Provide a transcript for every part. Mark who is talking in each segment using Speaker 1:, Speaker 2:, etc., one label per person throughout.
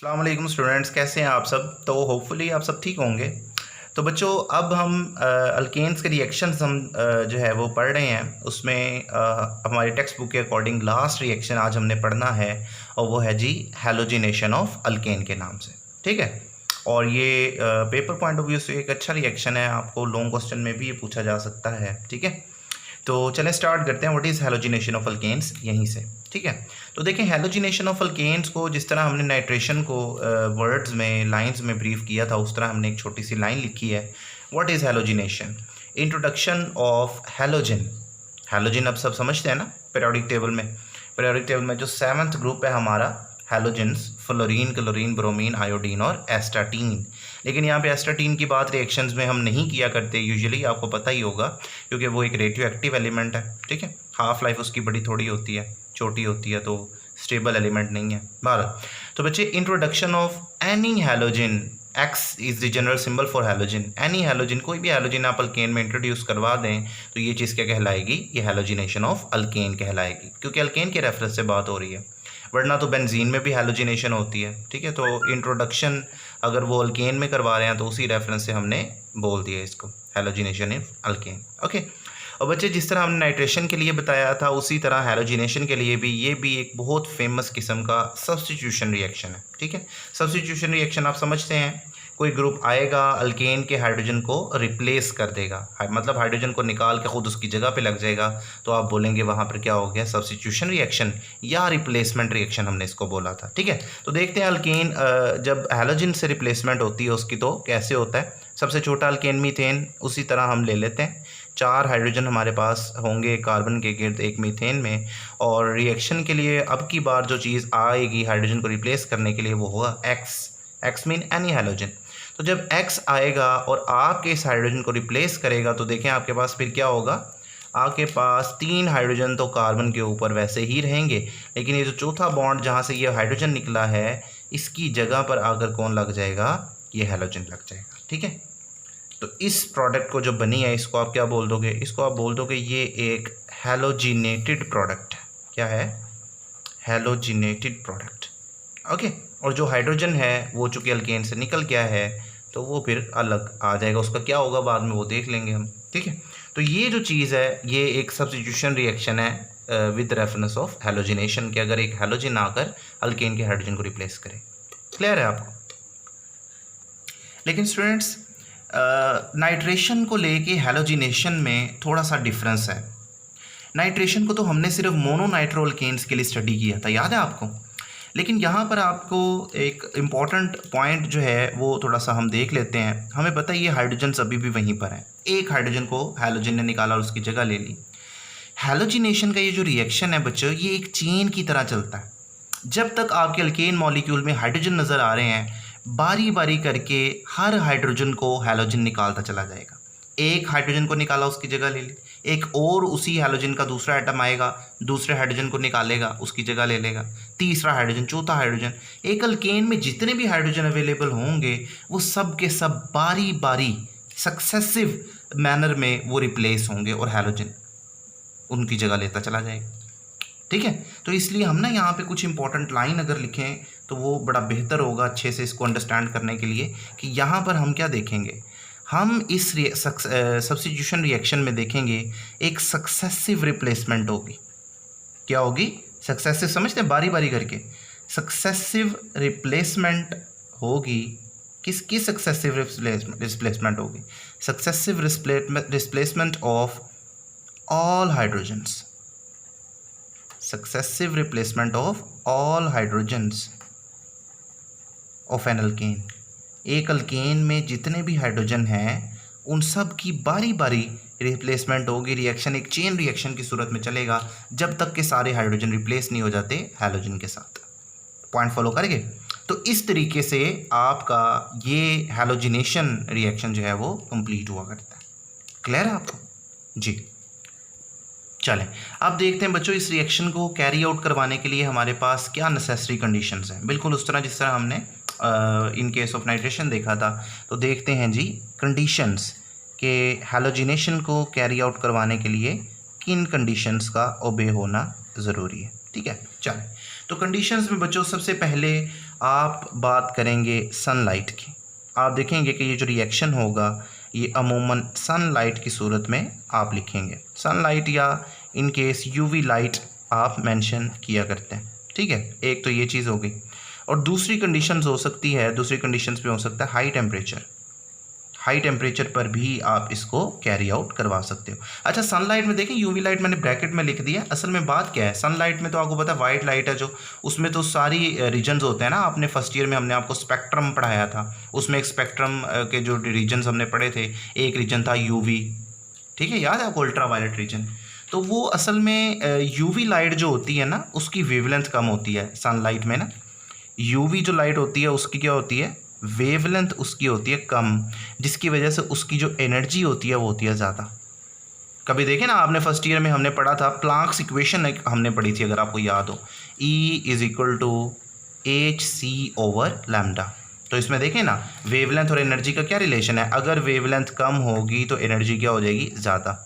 Speaker 1: अस्सलाम वालेकुम स्टूडेंट्स, कैसे हैं आप सब। तो होपफुली आप सब ठीक होंगे। तो बच्चों अब हम अल्केन्स के रिएक्शंस हम जो है वो पढ़ रहे हैं। उसमें हमारी टेक्स्ट बुक के अकॉर्डिंग लास्ट रिएक्शन आज हमने पढ़ना है और वो है जी हैलोजिनेशन ऑफ अल्केन के नाम से। ठीक है, और ये पेपर पॉइंट ऑफ व्यू से एक अच्छा रिएक्शन है, आपको लॉन्ग क्वेश्चन में भी ये पूछा जा सकता है। ठीक है, तो चलें स्टार्ट करते हैं। What is halogenation of alkanes, यहीं से। ठीक है, तो देखें हैलोजिनेशन ऑफ अल्केन्स को जिस तरह हमने नाइट्रेशन को वर्ड्स में लाइंस में ब्रीफ किया था, उस तरह हमने एक छोटी सी लाइन लिखी है। What is halogenation, introduction of halogen. Halogen अब सब समझते हैं ना, पीरियोडिक टेबल में। पीरियोडिक टेबल में जो 7th ग्रुप है हमारा halogens, fluorine, chlorine, bromine, iodine और एस्टाटीन। लेकिन यहाँ पे एस्टाटीन की बात रिएक्शंस में हम नहीं किया करते यूजुअली, आपको पता ही होगा, क्योंकि वो एक रेडियो एक्टिव एलिमेंट है। ठीक है, हाफ लाइफ उसकी बड़ी थोड़ी होती है, छोटी होती है, तो स्टेबल एलिमेंट नहीं है भारत। तो बच्चे, introduction of any halogen, x is the general symbol for halogen. Any halogen, कोई भी हैलोजन आप अल्केन में इंट्रोड्यूस करवा दें तो ये चीज़ क्या कहलाएगी, ये हैलोजिनेशन ऑफ अल्केन कहलाएगी, क्योंकि अल्केन के रेफरेंस से बात हो रही है। वरना तो बेंजीन में भी हैलोजिनेशन होती है। ठीक है, तो इंट्रोडक्शन अगर वो अल्केन में करवा रहे हैं तो उसी रेफरेंस से हमने बोल दिया इसको हैलोजिनेशन इन अल्केन। ओके, और बच्चे जिस तरह हमने नाइट्रेशन के लिए बताया था, उसी तरह हैलोजिनेशन के लिए भी ये भी एक बहुत फेमस किस्म का सब्स्टिट्यूशन रिएक्शन है। ठीक है, सब्स्टिट्यूशन रिएक्शन आप समझते हैं, कोई ग्रुप आएगा अल्केन के हाइड्रोजन को रिप्लेस कर देगा, मतलब हाइड्रोजन को निकाल के खुद उसकी जगह पे लग जाएगा, तो आप बोलेंगे वहाँ पर क्या हो गया, सब्स्टिट्यूशन रिएक्शन या रिप्लेसमेंट रिएक्शन हमने इसको बोला था। ठीक है, तो देखते हैं अल्केन जब हैलोजन से रिप्लेसमेंट होती है उसकी तो कैसे होता है। सबसे छोटा अल्केन मीथेन, उसी तरह हम ले लेते हैं। 4 हाइड्रोजन हमारे पास होंगे कार्बन के गिर्द एक मीथेन में, और रिएक्शन के लिए अब की बार जो चीज़ आएगी हाइड्रोजन को रिप्लेस करने के लिए वो होगा x. X mean any hydrogen. तो जब एक्स आएगा और आपके इस हाइड्रोजन को रिप्लेस करेगा, तो देखें आपके पास फिर क्या होगा, आपके पास 3 हाइड्रोजन तो कार्बन के ऊपर वैसे ही रहेंगे, लेकिन ये जो चौथा बॉन्ड जहाँ से ये हाइड्रोजन निकला है, इसकी जगह पर आकर कौन लग जाएगा, ये हैलोजन लग जाएगा। ठीक है, तो इस प्रोडक्ट को जो बनी है इसको आप क्या बोल दोगे, इसको आप बोल दोगे ये एक हैलोजिनेटेड प्रोडक्ट है। क्या है, हैलोजिनेटेड प्रोडक्ट। ओके, और जो हाइड्रोजन है वो चूँकि अल्केन से निकल गया है तो वो फिर अलग आ जाएगा, उसका क्या होगा बाद में वो देख लेंगे हम। ठीक है, तो ये जो चीज़ है ये एक सब्स्टिट्यूशन रिएक्शन है विद रेफरेंस ऑफ हैलोजिनेशन के, अगर एक हैलोजन आकर अल्केन के हाइड्रोजन को रिप्लेस करे। क्लियर है आपको। लेकिन स्टूडेंट्स नाइट्रेशन को लेके हैलोजिनेशन में थोड़ा सा डिफरेंस है। नाइट्रेशन को तो हमने सिर्फ मोनोनाइट्रो अल्केन्स के लिए स्टडी किया था, याद है आपको। लेकिन यहाँ पर आपको एक इम्पॉर्टेंट पॉइंट जो है वो थोड़ा सा हम देख लेते हैं। हमें पता है ये हाइड्रोजन अभी भी वहीं पर है, एक हाइड्रोजन को हैलोजन ने निकाला और उसकी जगह ले ली। हैलोजिनेशन का ये जो रिएक्शन है बच्चों, ये एक चेन की तरह चलता है। जब तक आपके अल्केन मॉलिक्यूल में हाइड्रोजन नज़र आ रहे हैं, बारी बारी करके हर हाइड्रोजन को हैलोजन निकालता चला जाएगा। एक हाइड्रोजन को निकाला, उसकी जगह ले ली, एक और उसी हैलोजन का दूसरा एटम आएगा, दूसरे हाइड्रोजन को निकालेगा, उसकी जगह ले लेगा, तीसरा हाइड्रोजन, चौथा हाइड्रोजन। एक अल्केन में जितने भी हाइड्रोजन अवेलेबल होंगे वो सब के सब बारी बारी सक्सेसिव मैनर में वो रिप्लेस होंगे और हैलोजन उनकी जगह लेता चला जाएगा। ठीक है, तो इसलिए हम ना यहाँ पे कुछ इंपॉर्टेंट लाइन अगर लिखें तो वो बड़ा बेहतर होगा अच्छे से इसको अंडरस्टैंड करने के लिए, कि यहाँ पर हम क्या देखेंगे, हम इस सब्स्टिट्यूशन रिएक्शन में देखेंगे एक सक्सेसिव रिप्लेसमेंट होगी। क्या होगी, सक्सेसिव, समझते हैं, बारी बारी करके सक्सेसिव रिप्लेसमेंट होगी। किसकी सक्सेसिव रिप्लेसमेंट होगी, successive replacement of all hydrogens, successive replacement of all hydrogens of an alkane. एक अल्केन में जितने भी हाइड्रोजन हैं उन सब की बारी बारी रिप्लेसमेंट होगी। रिएक्शन एक चेन रिएक्शन की सूरत में चलेगा जब तक के सारे हाइड्रोजन रिप्लेस नहीं हो जाते हैलोजन के साथ। पॉइंट फॉलो करेंगे। तो इस तरीके से आपका ये हैलोजिनेशन रिएक्शन जो है वो कंप्लीट हुआ करता है। क्लियर है आपको जी। चलें अब देखते हैं बच्चों इस रिएक्शन को कैरी आउट करवाने के लिए हमारे पास क्या नेसेसरी कंडीशंस हैं। बिल्कुल उस तरह जिस तरह हमने इन केस ऑफ नाइट्रेशन देखा था। तो देखते हैं जी कंडीशंस के हैलोजिनेशन को कैरी आउट करवाने के लिए किन कंडीशंस का ओबे होना ज़रूरी है। ठीक है, चलें तो कंडीशंस में बच्चों सबसे पहले आप बात करेंगे सनलाइट की, आप देखेंगे कि ये जो रिएक्शन होगा ये अमूमन सनलाइट की सूरत में आप लिखेंगे। सनलाइट या इन केस यूवी लाइट आप मेंशन किया करते हैं, ठीक है। एक तो ये चीज़ हो गई, और दूसरी कंडीशंस हो सकती है, दूसरी कंडीशंस पे हो सकता है हाई टेम्परेचर। हाई टेम्परेचर पर भी आप इसको कैरी आउट करवा सकते हो। अच्छा, सनलाइट में देखें, यूवी लाइट मैंने ब्रैकेट में लिख दिया, असल में बात क्या है, सनलाइट में तो आपको पता है वाइट लाइट है जो, उसमें तो सारी रीजन्स होते हैं ना। आपने फर्स्ट ईयर में हमने आपको स्पेक्ट्रम पढ़ाया था, उसमें एक स्पेक्ट्रम के जो रीजन्स हमने पढ़े थे, एक रीजन था यूवी, ठीक है, याद है आपको, अल्ट्रा वायलेट रीजन। तो वो असल में यूवी लाइट जो होती है ना उसकी वेवलेंथ कम होती है सनलाइट में ना। यूवी जो लाइट होती है उसकी क्या होती है, वेवलेंथ उसकी होती है कम, जिसकी वजह से उसकी जो एनर्जी होती है वो होती है ज़्यादा। कभी देखें ना, आपने फर्स्ट ईयर में हमने पढ़ा था प्लांक्स इक्वेशन हमने पढ़ी थी, अगर आपको याद हो, E=hc/λ। तो इसमें देखें ना, वेवलेंथ और एनर्जी का क्या रिलेशन है, अगर वेवलेंथ कम होगी तो एनर्जी क्या हो जाएगी, ज़्यादा,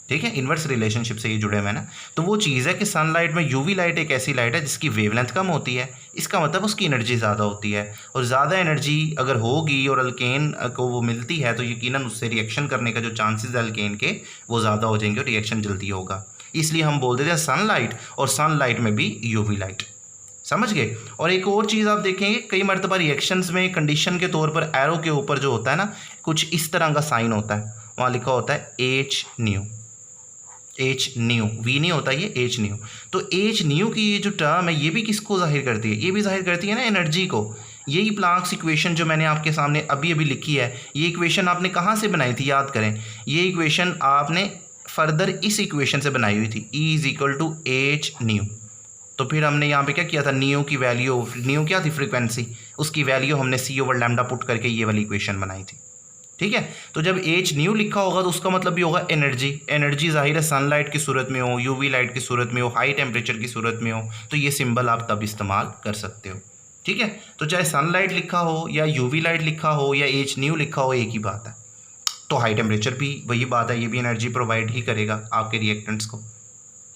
Speaker 1: ठीक है। इन्वर्स रिलेशनशिप से ये जुड़े हुए हैं ना। तो वो चीज़ है कि सनलाइट में यूवी लाइट एक ऐसी लाइट है जिसकी वेवलेंथ कम होती है, इसका मतलब उसकी एनर्जी ज़्यादा होती है, और ज़्यादा एनर्जी अगर होगी और अल्केन को वो मिलती है तो यकीनन उससे रिएक्शन करने का जो चांसेस है अल्केन के वो ज़्यादा हो जाएंगे और रिएक्शन जल्दी होगा। इसलिए हम बोल देते हैं सनलाइट, और सनलाइट में भी यूवी लाइट, समझ गए। और एक और चीज़ आप देखेंगे, कई मरतबा रिएक्शंस में कंडीशन के तौर पर एरो के ऊपर जो होता है ना, कुछ इस तरह का साइन होता है, वहाँ लिखा होता है एच न्यू, वी नहीं होता, ये एच न्यू। तो एच न्यू की ये जो टर्म है ये भी किसको जाहिर करती है, ये भी जाहिर करती है ना एनर्जी को। यही प्लांक्स इक्वेशन जो मैंने आपके सामने अभी अभी लिखी है, ये इक्वेशन आपने कहाँ से बनाई थी, याद करें, ये इक्वेशन आपने फर्दर इस इक्वेशन से बनाई हुई थी, E=h न्यू। तो फिर हमने यहाँ पे क्या किया था, न्यू की वैल्यू, न्यू क्या थी, फ्रीक्वेंसी, उसकी वैल्यू हमने c/λ पुट करके ये वाली इक्वेशन बनाई थी, ठीक है। तो जब एच न्यू लिखा होगा तो उसका मतलब भी होगा एनर्जी। एनर्जी जाहिर है सनलाइट की सूरत में हो, यूवी लाइट की सूरत में हो, हाई टेम्परेचर की सूरत में हो, तो ये सिंबल आप तब इस्तेमाल कर सकते हो, ठीक है। तो चाहे सनलाइट लिखा हो या यूवी लाइट लिखा हो या एच न्यू लिखा हो, एक ही बात है। तो हाई टेम्परेचर भी वही बात है, ये भी एनर्जी प्रोवाइड ही करेगा आपके रिएक्टेंट्स को।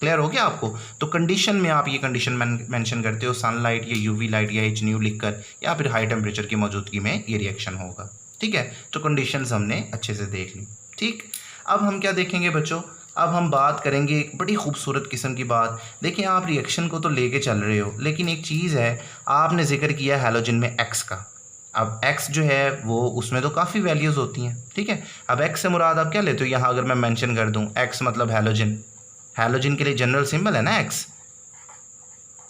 Speaker 1: क्लियर हो गया आपको। तो कंडीशन में आप ये कंडीशन मेंशन करते हो, सनलाइट या यूवी लाइट या एच न्यू लिखकर, या फिर हाई टेम्परेचर की मौजूदगी में ये रिएक्शन होगा, ठीक है। तो कंडीशंस हमने अच्छे से देख ली, ठीक। अब हम क्या देखेंगे बच्चों, अब हम बात करेंगे एक बड़ी खूबसूरत किस्म की बात। देखिए, आप रिएक्शन को तो लेके चल रहे हो, लेकिन एक चीज़ है, आपने जिक्र किया हैलोजन में एक्स का। अब एक्स जो है वो, उसमें तो काफ़ी वैल्यूज़ होती हैं, ठीक है। अब एक्स से मुराद आप क्या लेते हो, यहाँ अगर मैं मेंशन कर दूँ एक्स मतलब हैलोजन, हैलोजन के लिए जनरल सिंबल है ना एक्स,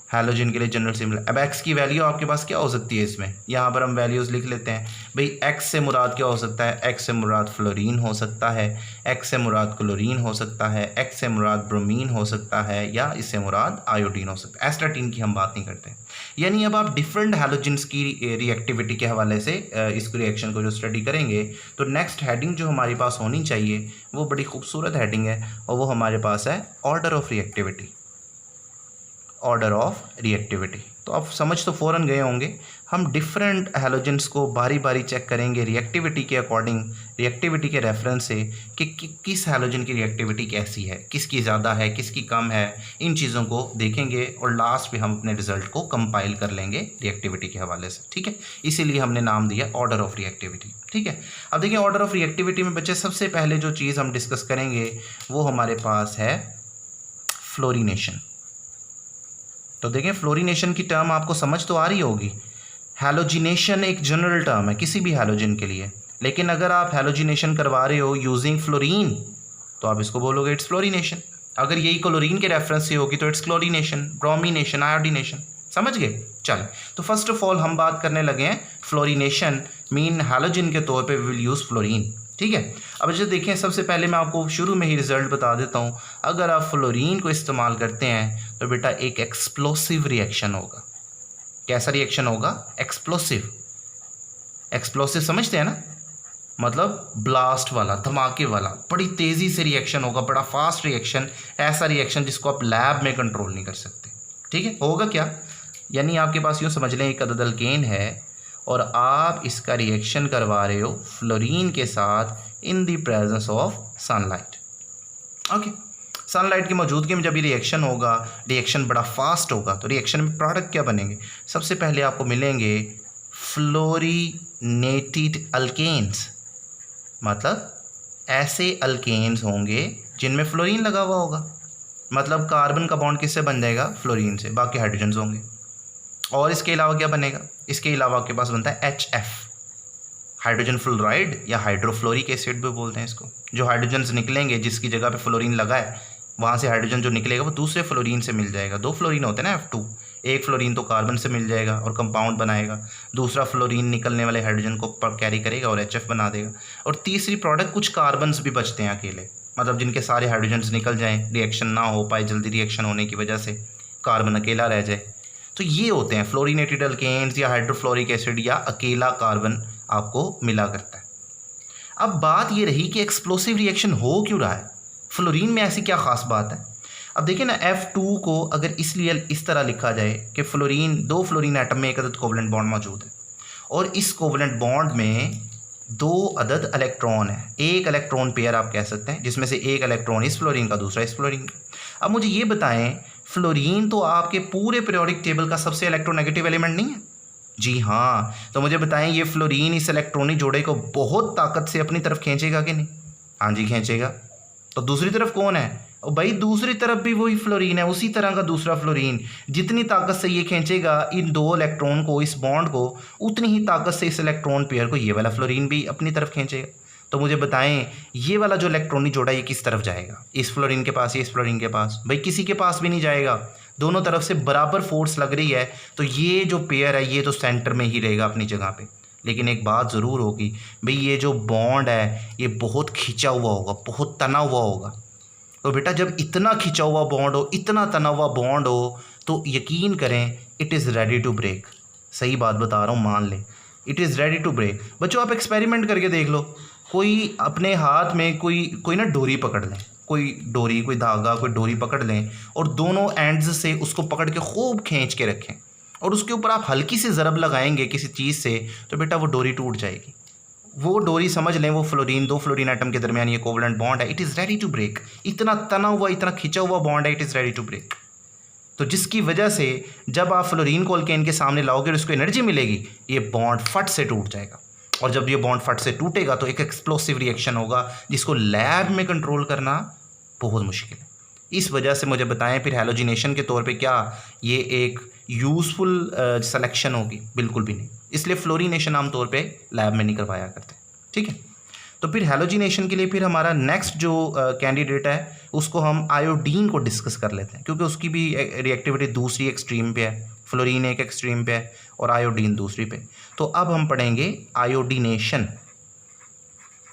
Speaker 1: हैलोजन के लिए जनरल सिंबल। अब एक्स की वैल्यू आपके पास क्या हो सकती है, इसमें यहाँ पर हम वैल्यूज़ लिख लेते हैं भाई। एक्स से मुराद क्या हो सकता है, एक्स से मुराद फ्लोरीन हो सकता है, एक्स से मुराद क्लोरीन हो सकता है, एक्स से मुराद ब्रोमीन हो सकता है, या इससे मुराद आयोडीन हो सकता है। एस्टाटीन की हम बात नहीं करते। यानी अब आप डिफरेंट हैलोजन्स की रिएक्टिविटी के हवाले से इस रिएक्शन को जो स्टडी करेंगे, तो नेक्स्ट हेडिंग जो हमारे पास होनी चाहिए वो बड़ी खूबसूरत हेडिंग है, और वो हमारे पास है order of reactivity. Order of reactivity, तो आप समझ तो फ़ौरन गए होंगे। हम डिफरेंट हैलोजेंस को बारी बारी चेक करेंगे रिएक्टिविटी के अकॉर्डिंग, रिएक्टिविटी के रेफरेंस से कि किस हैलोजन की रिएक्टिविटी कैसी है, किसकी ज़्यादा है, किसकी कम है, इन चीज़ों को देखेंगे, और लास्ट पे हम अपने रिजल्ट को कंपाइल कर लेंगे रिएक्टिविटी के हवाले से, ठीक है। इसीलिए हमने नाम दिया ऑर्डर ऑफ रिएक्टिविटी, ठीक है। अब देखिए, ऑर्डर ऑफ रिएक्टिविटी में बच्चे सबसे पहले जो चीज़ हम डिस्कस करेंगे वो हमारे पास है फ्लोरीनेशन। तो देखें, फ्लोरीनेशन की टर्म आपको समझ तो आ रही होगी। हैलोजिनेशन एक जनरल टर्म है किसी भी हैलोजन के लिए, लेकिन अगर आप हैलोजिनेशन करवा रहे हो यूजिंग फ्लोरीन तो आप इसको बोलोगे इट्स फ्लोरीनेशन। अगर यही क्लोरीन के रेफरेंस से होगी तो इट्स क्लोरीनेशन, ब्रोमीनेशन, आयोडीनेशन। समझ गए। चल, तो फर्स्ट ऑफ ऑल हम बात करने लगे हैं फ्लोरीनेशन मीन हैलोजन के तौर पे वी विल यूज़ फ्लोरीन, ठीक है। अब जो देखें, सबसे पहले मैं आपको शुरू में ही रिजल्ट बता देता हूँ। अगर आप फ्लोरीन को इस्तेमाल करते हैं तो बेटा एक एक्सप्लोसिव रिएक्शन होगा। कैसा रिएक्शन होगा? एक्सप्लोसिव। एक्सप्लोसिव समझते हैं ना, मतलब ब्लास्ट वाला, धमाके वाला, बड़ी तेज़ी से रिएक्शन होगा, बड़ा फास्ट रिएक्शन, ऐसा रिएक्शन जिसको आप लैब में कंट्रोल नहीं कर सकते, ठीक है। होगा क्या, यानी आपके पास यूँ समझ लें एक अदद अल्केन है और आप इसका रिएक्शन करवा रहे हो फ्लोरीन के साथ in the presence of sunlight, okay. Sunlight की मौजूदगी में जब ये रिएक्शन होगा, रिएक्शन बड़ा फास्ट होगा, तो रिएक्शन में प्रोडक्ट क्या बनेंगे? सबसे पहले आपको मिलेंगे फ्लोरीनेटेड अल्केन्स, मतलब ऐसे अल्केन्स होंगे जिनमें फ्लोरीन लगा हुआ होगा। मतलब कार्बन का बॉन्ड किससे बन जाएगा? फ्लोरीन से, बाकी हाइड्रोजन्स होंगे। और इसके अलावा क्या बनेगा? इसके अलावा आपके पास बनता है HF, हाइड्रोजन फ्लोराइड या हाइड्रोफ्लोरिक एसिड भी बोलते हैं इसको। जो हाइड्रोजन्स निकलेंगे जिसकी जगह पे फ्लोरीन लगा है, वहाँ से हाइड्रोजन जो निकलेगा वो दूसरे फ्लोरीन से मिल जाएगा। 2 फ्लोरीन होते हैं ना, F2, एक फ्लोरीन तो कार्बन से मिल जाएगा और कंपाउंड बनाएगा, दूसरा फ्लोरीन निकलने वाले हाइड्रोजन को कैरी करेगा और HF बना देगा। और तीसरी प्रोडक्ट कुछ कार्बन्स भी बचते हैं अकेले, मतलब जिनके सारे हाइड्रोजन्स निकल जाएँ, रिएक्शन ना हो पाए, जल्दी रिएक्शन होने की वजह से कार्बन अकेला रह जाए, तो ये होते हैं फ्लोरीनेटेड अल्केन्स या हाइड्रोफ्लोरिक एसिड या अकेला कार्बन आपको मिला करता है। अब बात ये रही कि एक्सप्लोसिव रिएक्शन हो क्यों रहा है, फ्लोरीन में ऐसी क्या ख़ास बात है? अब देखिए ना, F2 को अगर इसलिए इस तरह लिखा जाए कि फ्लोरीन, 2 फ्लोरीन एटम में एक अदद कोवलेंट बॉन्ड मौजूद है और इस कोवलेंट बॉन्ड में 2 अदद इलेक्ट्रॉन है, एक इलेक्ट्रॉन पेयर आप कह सकते हैं, जिसमें से एक इलेक्ट्रॉन इस फ्लोरीन का, दूसरा इस फ्लोरीन का। अब मुझे ये बताएं, फ्लोरीन तो आपके पूरे पीरियोडिक टेबल का सबसे इलेक्ट्रोनेगेटिव एलिमेंट नहीं है? जी हाँ। तो मुझे बताएं, ये फ्लोरीन इस इलेक्ट्रॉनिक जोड़े को बहुत ताकत से अपनी तरफ खींचेगा कि नहीं? हाँ जी, खींचेगा। तो दूसरी तरफ कौन है? और भाई दूसरी तरफ भी वही फ्लोरीन है, उसी तरह का दूसरा फ्लोरीन। जितनी ताकत से ये खींचेगा इन 2 इलेक्ट्रॉन को, इस बॉन्ड को, उतनी ही ताकत से इस इलेक्ट्रॉन पेयर को ये वाला फ्लोरीन भी अपनी तरफ खींचेगा। तो मुझे बताएं, ये वाला जो इलेक्ट्रॉनिक जोड़ा ये किस तरफ जाएगा? इस फ्लोरीन के पास या इस फ्लोरीन के पास? भाई किसी के पास भी नहीं जाएगा, दोनों तरफ से बराबर फोर्स लग रही है, तो ये जो पेयर है ये तो सेंटर में ही रहेगा अपनी जगह पे। लेकिन एक बात ज़रूर होगी भाई, ये जो बॉन्ड है ये बहुत खिंचा हुआ होगा, बहुत तना हुआ होगा। तो बेटा जब इतना खिंचा हुआ बॉन्ड हो, इतना तना हुआ बॉन्ड हो, तो यकीन करें it is ready to break. सही बात बता रहा हूँ, मान लें it is ready to break. बच्चों आप एक्सपेरिमेंट करके देख लो, कोई अपने हाथ में कोई ना डोरी पकड़ लें, कोई डोरी, कोई धागा, कोई डोरी पकड़ लें और दोनों एंड्स से उसको पकड़ के खूब खींच के रखें और उसके ऊपर आप हल्की सी ज़रब लगाएंगे किसी चीज़ से, तो बेटा वो डोरी टूट जाएगी। वो डोरी समझ लें वो फ्लोरीन, 2 फ्लोरीन एटम के दरमियान ये कोवलेंट बॉन्ड है, it is ready to break. इतना तना हुआ, इतना खिंचा हुआ बॉन्ड है, it is ready to break. तो जिसकी वजह से जब आप फ्लोरीन को अल्केन के सामने लाओगे और उसको एनर्जी मिलेगी, ये बॉन्ड फट से टूट जाएगा। और जब ये बॉन्ड फट से टूटेगा तो एक एक्सप्लोसिव रिएक्शन होगा जिसको लैब में कंट्रोल करना बहुत मुश्किल है। इस वजह से मुझे बताएं फिर हैलोजिनेशन के तौर पे क्या ये एक यूज़फुल सिलेक्शन होगी? बिल्कुल भी नहीं। इसलिए फ्लोरीनेशन आमतौर पे लैब में नहीं करवाया करते, ठीक है। तो फिर हैलोजिनेशन के लिए फिर हमारा नेक्स्ट जो कैंडिडेट है उसको हम आयोडीन को डिस्कस कर लेते हैं, क्योंकि उसकी भी रिएक्टिविटी दूसरी एक्सट्रीम पे है। फ्लोरीन एक एक्सट्रीम पे है और आयोडीन दूसरी पे। तो अब हम पढ़ेंगे आयोडीनेशन,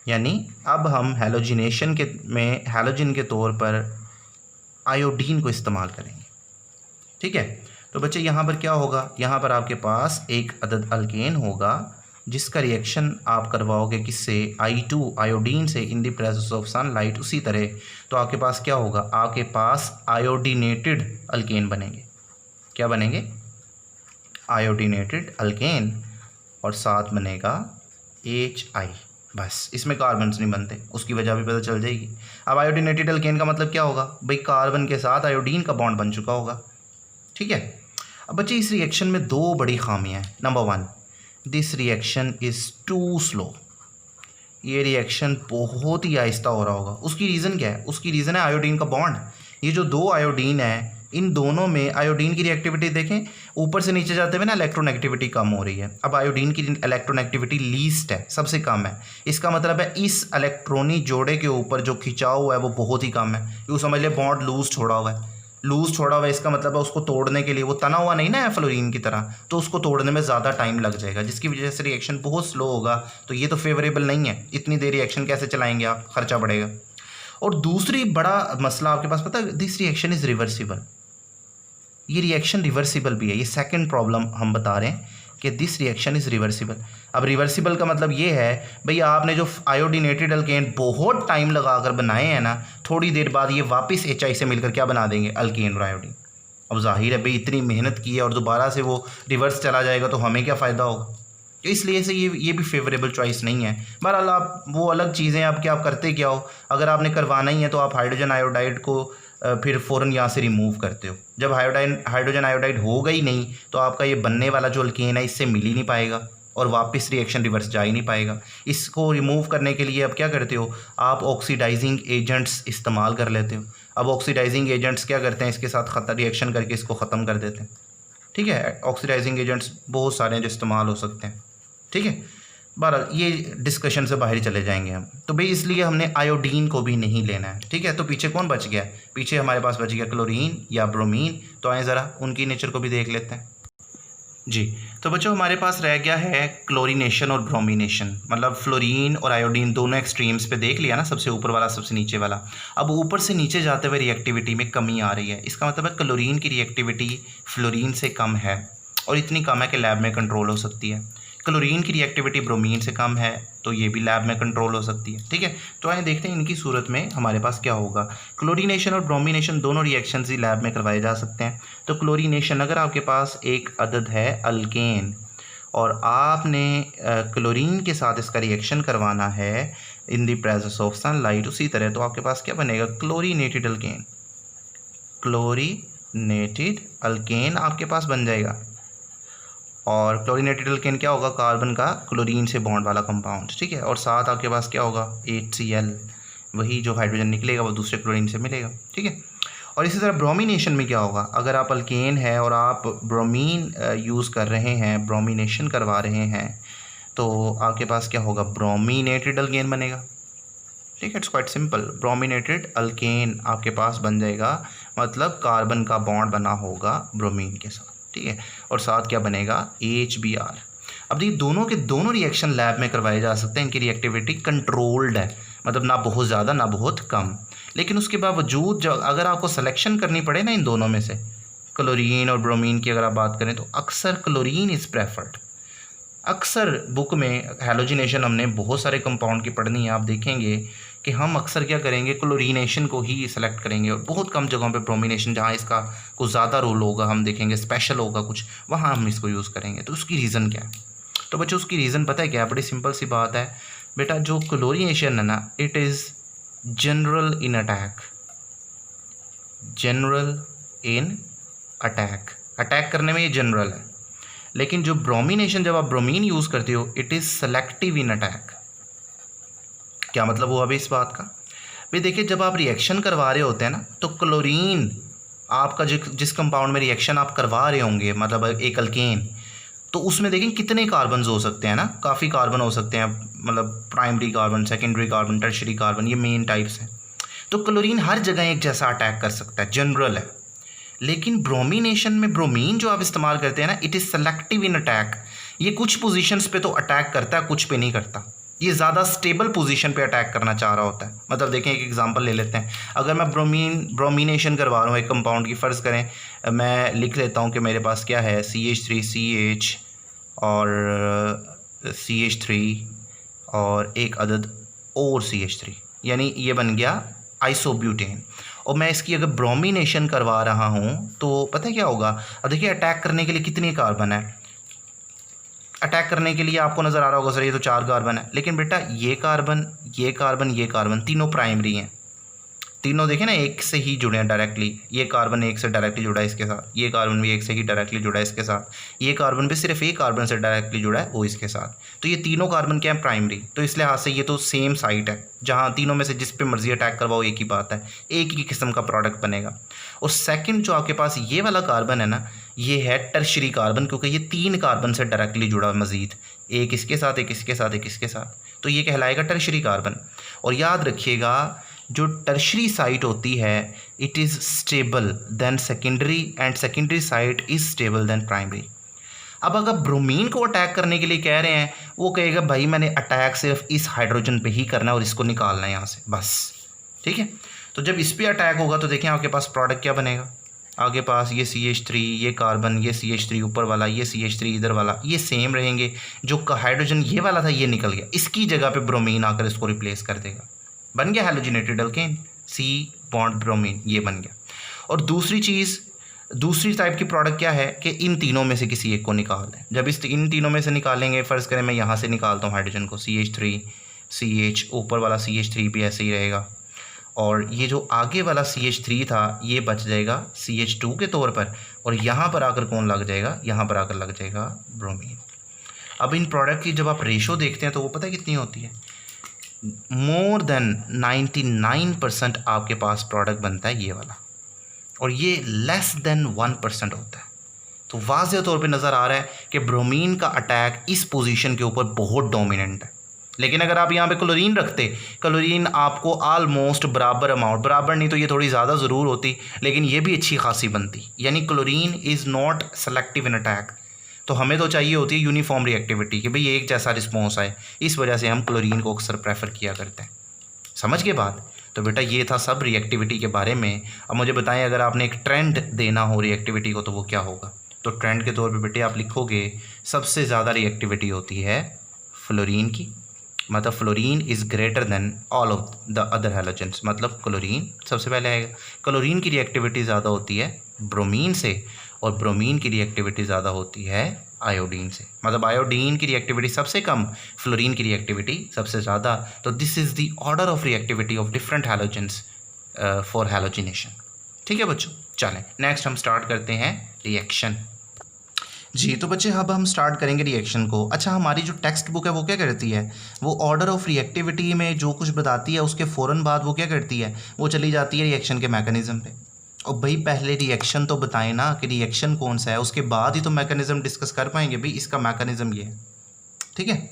Speaker 1: यानी अब हम हैलोजिनेशन के में हैलोजन के तौर पर आयोडीन को इस्तेमाल करेंगे, ठीक है। तो बच्चे यहाँ पर क्या होगा, यहाँ पर आपके पास एक अदद अल्केन होगा जिसका रिएक्शन आप करवाओगे किससे? I2 आयोडीन से in the presence of sunlight. उसी तरह तो आपके पास क्या होगा, आपके पास आयोडीनेटेड अल्केन बनेंगे। क्या बनेंगे? आयोडीनेटेड अल्केन, और साथ बनेगा HI। बस, इसमें कार्बन्स नहीं बनते, उसकी वजह भी पता चल जाएगी। अब आयोडीनेटेड अल्केन का मतलब क्या होगा? भाई कार्बन के साथ आयोडीन का बॉन्ड बन चुका होगा, ठीक है। अब बच्चे इस रिएक्शन में 2 बड़ी खामियां हैं। Number 1, this reaction is too slow. ये रिएक्शन बहुत ही आहिस्ता हो रहा होगा। उसकी रीज़न क्या है? उसकी रीज़न है आयोडीन का बॉन्ड। ये जो 2 आयोडीन है, इन दोनों में आयोडीन की रिएक्टिविटी देखें, ऊपर से नीचे जाते हुए ना इलेक्ट्रोनेगेटिविटी कम हो रही है। अब आयोडीन की इलेक्ट्रोनेगेटिविटी लीस्ट है, सबसे कम है। इसका मतलब है इस इलेक्ट्रॉनिक जोड़े के ऊपर जो खिंचाव है वो बहुत ही कम है। यूँ समझ ले बॉन्ड लूज छोड़ा हुआ है। लूज छोड़ा हुआ है इसका मतलब है उसको तोड़ने के लिए, वो तना हुआ नहीं ना है फ्लोरीन की तरह, तो उसको तोड़ने में ज़्यादा टाइम लग जाएगा, जिसकी वजह से रिएक्शन बहुत स्लो होगा। तो ये तो फेवरेबल नहीं है, इतनी देर रिएक्शन कैसे चलाएंगे आप, खर्चा बढ़ेगा। और दूसरी बड़ा मसला आपके पास पता है, दिस रिएक्शन इज़ रिवर्सिबल। ये रिएक्शन रिवर्सिबल भी है। ये सेकंड प्रॉब्लम हम बता रहे हैं कि दिस रिएक्शन इज़ रिवर्सिबल। अब रिवर्सिबल का मतलब ये है भाई आपने जो आयोडीनेटेड अल्केन बहुत टाइम लगा कर बनाए हैं ना, थोड़ी देर बाद ये वापस HI से मिलकर क्या बना देंगे? अल्केन और आयोडीन। अब जाहिर है भाई इतनी मेहनत की है और दोबारा से वो रिवर्स चला जाएगा तो हमें क्या फ़ायदा होगा? तो इसलिए से ये भी फेवरेबल चॉइस नहीं है। बहरहाल आप वो अलग चीज़ें, आप क्या आप करते क्या हो, अगर आपने करवाना ही है तो आप हाइड्रोजन आयोडाइड को फिर फ़ौरन यहाँ से रिमूव करते हो। जब हाइड्रोजन आयोडाइड होगा ही नहीं तो आपका ये बनने वाला जो अल्केन है इससे मिल ही नहीं पाएगा और वापस रिएक्शन रिवर्स जा ही नहीं पाएगा। इसको रिमूव करने के लिए अब क्या करते हो, आप ऑक्सीडाइजिंग एजेंट्स इस्तेमाल कर लेते हो। अब ऑक्सीडाइजिंग एजेंट्स क्या करते हैं, इसके साथ रिएक्शन करके इसको ख़त्म कर देते हैं। ठीक है, ऑक्सीडाइजिंग एजेंट्स बहुत सारे हैं जो इस्तेमाल हो सकते हैं। ठीक है, बहरहाल ये डिस्कशन से बाहर ही चले जाएंगे हम। तो भाई इसलिए हमने आयोडीन को भी नहीं लेना है। ठीक है, तो पीछे कौन बच गया, पीछे हमारे पास बच गया क्लोरीन या ब्रोमीन। तो आए ज़रा उनकी नेचर को भी देख लेते हैं जी। तो बच्चों हमारे पास रह गया है क्लोरीनेशन और ब्रोमिनेशन, मतलब फ्लोरीन और आयोडीन दोनों एक्सट्रीम्स पे देख लिया ना, सबसे ऊपर वाला सबसे नीचे वाला। अब ऊपर से नीचे जाते हुए रिएक्टिविटी में कमी आ रही है। इसका मतलब है क्लोरीन की रिएक्टिविटी फ्लोरीन से कम है और इतनी कम है कि लैब में कंट्रोल हो सकती है। क्लोरीन की रिएक्टिविटी ब्रोमीन से कम है तो ये भी लैब में कंट्रोल हो सकती है। ठीक है, तो आइए देखते हैं इनकी सूरत में हमारे पास क्या होगा। क्लोरीनेशन और ब्रोमिनेशन दोनों रिएक्शंस ही लैब में करवाए जा सकते हैं। तो क्लोरीनेशन, अगर आपके पास एक अदद है अल्केन और आपने क्लोरीन के साथ इसका रिएक्शन करवाना है in the presence of sunlight, उसी तरह तो आपके पास क्या बनेगा, क्लोरीनेटेड अल्केन। क्लोरीनेटेड अल्केन आपके पास बन जाएगा। और क्लोरीनेटेड अल्केन क्या होगा, कार्बन का क्लोरीन से बॉन्ड वाला कंपाउंड। ठीक है, और साथ आपके पास क्या होगा, HCl, वही जो हाइड्रोजन निकलेगा वो दूसरे क्लोरीन से मिलेगा। ठीक है, और इसी तरह ब्रोमिनेशन में क्या होगा, अगर आप अल्केन है और आप ब्रोमीन यूज़ कर रहे हैं, ब्रोमिनेशन करवा रहे हैं, तो आपके पास क्या होगा, ब्रोमिनेटेड अल्केन बनेगा। ठीक है, it's quite simple. Brominated alkane आपके पास बन जाएगा, मतलब कार्बन का बॉन्ड बना होगा ब्रोमीन के साथ। ठीक है, और साथ क्या बनेगा, HBr। अब ये दोनों के दोनों रिएक्शन लैब में करवाए जा सकते हैं। इनकी रिएक्टिविटी कंट्रोल्ड है, मतलब ना बहुत ज़्यादा ना बहुत कम। लेकिन उसके बावजूद जब अगर आपको सिलेक्शन करनी पड़े ना इन दोनों में से, क्लोरीन और ब्रोमीन की अगर आप बात करें, तो अक्सर क्लोरीन इज़ प्रेफर्ड। अक्सर बुक में हैलोजिनेशन हमने बहुत सारे कंपाउंड की पढ़नी है, आप देखेंगे कि हम अक्सर क्या करेंगे, क्लोरीनेशन को ही सिलेक्ट करेंगे और बहुत कम जगहों पे ब्रोमिनेशन, जहाँ इसका कुछ ज़्यादा रोल होगा, हम देखेंगे स्पेशल होगा कुछ, वहाँ हम इसको यूज़ करेंगे। तो उसकी रीज़न क्या है, तो बच्चों उसकी रीज़न पता है क्या है, बड़ी सिंपल सी बात है बेटा। जो क्लोरीनेशन है ना, it is general in attack, general in attack, attack करने में ये जनरल है। लेकिन जो ब्रोमिनेशन, जब आप ब्रोमीन यूज़ करते हो, it is selective in attack. क्या मतलब हुआ अभी इस बात का, भाई देखिए जब आप रिएक्शन करवा रहे होते हैं ना, तो क्लोरीन आपका जिस कंपाउंड में रिएक्शन आप करवा रहे होंगे, मतलब एक अल्केन, तो उसमें देखें कितने कार्बन हो सकते हैं ना, काफ़ी कार्बन हो सकते हैं, मतलब primary carbon, secondary carbon, tertiary carbon, ये मेन टाइप्स हैं। तो क्लोरीन हर जगह एक जैसा अटैक कर सकता है, जनरल है। लेकिन ब्रोमिनेशन में ब्रोमीन जो आप इस्तेमाल करते हैं ना, it is selective in attack. ये कुछ पोजीशंस पे तो अटैक करता है, कुछ पे नहीं करता। ये ज़्यादा स्टेबल पोजीशन पे अटैक करना चाह रहा होता है। मतलब देखें, एक एग्जांपल ले लेते हैं। अगर मैं ब्रोमिनेशन करवा रहा हूँ एक कंपाउंड की, फ़र्ज़ करें मैं लिख लेता हूँ कि मेरे पास क्या है, CH3CH और CH3 और एक अदद और CH3, यानी ये बन गया आइसोब्यूटेन। और मैं इसकी अगर ब्रोमिनेशन करवा रहा हूँ तो पता है क्या होगा। अब देखिए अटैक करने के लिए कितने कार्बन है, अटैक करने के लिए आपको नज़र आ रहा होगा सर ये तो 4 कार्बन है, लेकिन बेटा ये कार्बन, ये कार्बन, ये कार्बन, तीनों प्राइमरी हैं। तीनों देखें ना एक से ही जुड़े हैं डायरेक्टली। ये कार्बन एक से डायरेक्टली जुड़ा है इसके साथ, ये कार्बन भी एक से ही डायरेक्टली जुड़ा है इसके साथ, ये कार्बन भी सिर्फ एक कार्बन से डायरेक्टली जुड़ा है वो इसके साथ। तो ये तीनों कार्बन क्या है, प्राइमरी। तो इस लिहाज से ये तो सेम साइट है, जहाँ तीनों में से जिस पे मर्जी अटैक करवाओ एक ही बात है, एक ही किस्म का प्रोडक्ट बनेगा। और सेकंड जो आपके पास ये वाला कार्बन है ना, ये है टर्शियरी कार्बन, क्योंकि ये 3 कार्बन से डायरेक्टली जुड़ा है मज़ीद, एक इसके साथ, एक इसके साथ, एक इसके साथ। तो ये कहलाएगा टर्शियरी कार्बन। और याद रखिएगा जो टर्शियरी साइट होती है, it is stable then secondary and secondary site is stable then primary. अब अगर ब्रोमीन को अटैक करने के लिए कह रहे हैं, वो कहेगा भाई मैंने अटैक सिर्फ इस हाइड्रोजन पे ही करना है और इसको निकालना है यहाँ से बस। ठीक है, तो जब इस पर अटैक होगा तो देखें आपके पास प्रोडक्ट क्या बनेगा। आगे पास ये CH3, ये कार्बन, ये CH3 ऊपर वाला, ये CH3 इधर वाला, ये सेम रहेंगे। जो हाइड्रोजन ये वाला था ये निकल गया, इसकी जगह पे ब्रोमीन आकर इसको रिप्लेस कर देगा, बन गया halogenated alkane, C bond bromine, ये बन गया। और दूसरी चीज़, दूसरी टाइप की प्रोडक्ट क्या है कि इन तीनों में से किसी एक को निकाल दें। जब इन तीनों में से निकालेंगे, फ़र्ज़ करें मैं यहाँ से निकालता हूँ हाइड्रोजन को, CH3 CH, ऊपर वाला CH3 भी ऐसे ही रहेगा, और ये जो आगे वाला CH3 था ये बच जाएगा CH2 के तौर पर, और यहाँ पर आकर कौन लग जाएगा, यहाँ पर आकर लग जाएगा ब्रोमीन। अब इन प्रोडक्ट की जब आप रेशो देखते हैं तो वो पता है कितनी होती है, मोर देन 99% आपके पास प्रोडक्ट बनता है ये वाला, और ये लेस देन 1% होता है। तो वाज़ेह तौर पे नज़र आ रहा है कि ब्रोमीन का अटैक इस पोजीशन के ऊपर बहुत डोमिनेंट है। लेकिन अगर आप यहाँ पे क्लोरीन रखते, क्लोरीन आपको आलमोस्ट बराबर अमाउंट, बराबर नहीं तो ये थोड़ी ज़्यादा ज़रूर होती, लेकिन ये भी अच्छी खासी बनती। यानी chlorine is not selective in attack. तो हमें तो चाहिए होती है यूनिफॉर्म रिएक्टिविटी, कि भाई एक जैसा रिस्पॉन्स आए, इस वजह से हम क्लोरीन को अक्सर प्रेफर किया करते हैं। समझ के बात? तो बेटा ये था सब रिएक्टिविटी के बारे में। अब मुझे बताएं, अगर आपने एक ट्रेंड देना हो रिएक्टिविटी को तो वो क्या होगा? तो ट्रेंड के तौर पे बेटे आप लिखोगे सबसे ज़्यादा रिएक्टिविटी होती है फ्लोरीन की, मतलब fluorine is greater than all of the other halogens, मतलब क्लोरीन सबसे पहले आएगा। क्लोरीन की रिएक्टिविटी ज़्यादा होती है ब्रोमीन से, और ब्रोमीन की रिएक्टिविटी ज़्यादा होती है आयोडीन से, मतलब आयोडीन की रिएक्टिविटी सबसे कम, फ्लोरीन की रिएक्टिविटी सबसे ज़्यादा। तो this is the order of reactivity of different halogens for halogenation. ठीक है बच्चों, चलें नेक्स्ट हम स्टार्ट करते हैं रिएक्शन। जी तो बच्चे अब हम स्टार्ट करेंगे रिएक्शन को। अच्छा, हमारी जो टेक्स्ट बुक है वो क्या करती है, वो ऑर्डर ऑफ रिएक्टिविटी में जो कुछ बताती है उसके फ़ौरन बाद वो क्या करती है, वो चली जाती है रिएक्शन के मैकेनिज़्म पे। और भाई पहले रिएक्शन तो बताएं ना कि रिएक्शन कौन सा है, उसके बाद ही तो मैकेनिज़्म डिस्कस कर पाएंगे। भाई इसका मैकेनिज़्म ये है, ठीक है।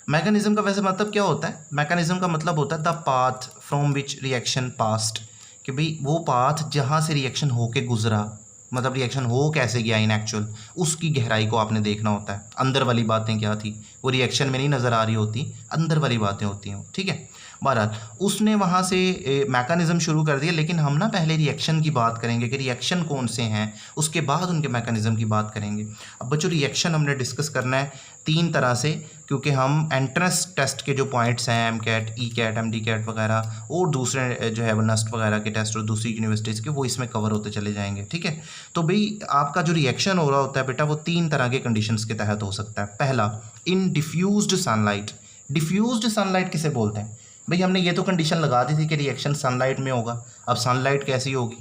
Speaker 1: मैकेनिज़्म का वैसे मतलब क्या होता है? मैकेनिज़्म का मतलब होता है the path from which reaction past, कि भाई वो पाथ जहाँ से रिएक्शन होके गुजरा, मतलब रिएक्शन हो कैसे गया इन एक्चुअल, उसकी गहराई को आपने देखना होता है। अंदर वाली बातें क्या थी वो रिएक्शन में नहीं नज़र आ रही होती, अंदर वाली बातें होती हैं, ठीक है। बहरहाल उसने वहाँ से मैकेनिज़्म शुरू कर दिया, लेकिन हम ना पहले रिएक्शन की बात करेंगे कि रिएक्शन कौन से हैं, उसके बाद उनके मैकेनिज़्म की बात करेंगे। अब बच्चों रिएक्शन हमने डिस्कस करना है 3 तरह से, क्योंकि हम एंट्रेंस टेस्ट के जो पॉइंट्स हैं MCAT, ECAT, MDCAT वगैरह, और दूसरे जो है वो NUST वगैरह के टेस्ट और दूसरी यूनिवर्सिटीज़ के, वो इसमें कवर होते चले जाएंगे, ठीक है। तो भाई आपका जो रिएक्शन हो रहा होता है बेटा वो 3 तरह के कंडीशंस के तहत हो सकता है। पहला, इन डिफ्यूज्ड सनलाइट। डिफ्यूज्ड सनलाइट किसे बोलते हैं? भाई हमने ये तो कंडीशन लगा दी थी कि रिएक्शन सनलाइट में होगा। अब सनलाइट कैसी होगी,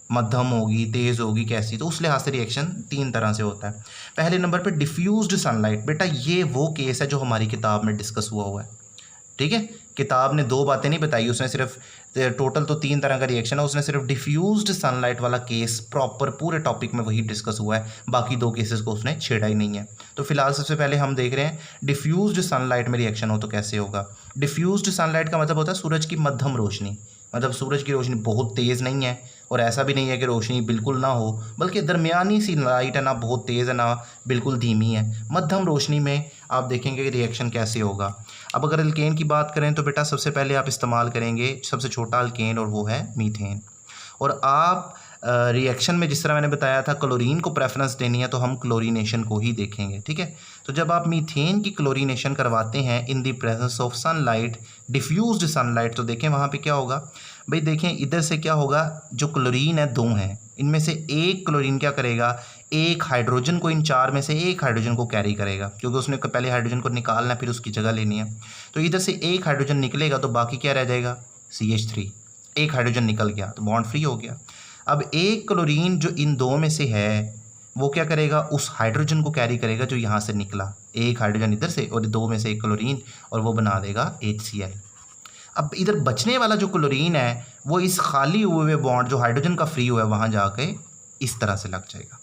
Speaker 1: मध्यम होगी, तेज़ होगी, कैसी? तो उस लिहाज से रिएक्शन 3 तरह से होता है। पहले नंबर पे डिफ्यूज्ड सनलाइट। बेटा ये वो केस है जो हमारी किताब में डिस्कस हुआ है, ठीक है। किताब ने 2 बातें नहीं बताई, उसने सिर्फ टोटल तो 3 तरह का रिएक्शन है, उसने सिर्फ डिफ्यूज्ड सनलाइट वाला केस प्रॉपर पूरे टॉपिक में वही डिस्कस हुआ है, बाकी 2 केसेस को उसने छेड़ा ही नहीं है। तो फिलहाल सबसे पहले हम देख रहे हैं डिफ्यूज्ड सनलाइट में रिएक्शन हो तो कैसे होगा। डिफ्यूज्ड सनलाइट का मतलब होता है सूरज की मध्यम रोशनी, मतलब सूरज की रोशनी बहुत तेज़ नहीं है और ऐसा भी नहीं है कि रोशनी बिल्कुल ना हो, बल्कि दरमियानी सी लाइट है, ना बहुत तेज़ है ना बिल्कुल धीमी है, मध्यम रोशनी में आप देखेंगे कि रिएक्शन कैसे होगा। अब अगर अल्केन की बात करें तो बेटा सबसे पहले आप इस्तेमाल करेंगे सबसे छोटा अल्केन, और वो है मीथेन। और आप रिएक्शन में जिस तरह मैंने बताया था क्लोरीन को प्रेफरेंस देनी है तो हम क्लोरीनेशन को ही देखेंगे, ठीक है। तो जब आप मीथेन की क्लोरीनेशन करवाते हैं in the presence of sunlight, diffused sunlight, तो देखें वहाँ पे क्या होगा। भाई देखें इधर से क्या होगा, जो क्लोरीन है 2 हैं, इनमें से एक क्लोरीन क्या करेगा, एक हाइड्रोजन को, इन 4 में से एक हाइड्रोजन को कैरी करेगा, क्योंकि उसने पहले हाइड्रोजन को निकालना है फिर उसकी जगह लेनी है। तो इधर से एक हाइड्रोजन निकलेगा तो बाकी क्या रह जाएगा, CH3। एक हाइड्रोजन निकल गया तो बॉन्ड फ्री हो गया। अब एक क्लोरीन जो इन 2 में से है वो क्या करेगा, उस हाइड्रोजन को कैरी करेगा जो यहाँ से निकला, एक हाइड्रोजन इधर से और 2 में से एक क्लोरीन, और वो बना देगा HCl। अब इधर बचने वाला जो क्लोरीन है वो इस खाली हुए बॉन्ड जो हाइड्रोजन का फ्री हुआ है वहाँ जाके इस तरह से लग जाएगा।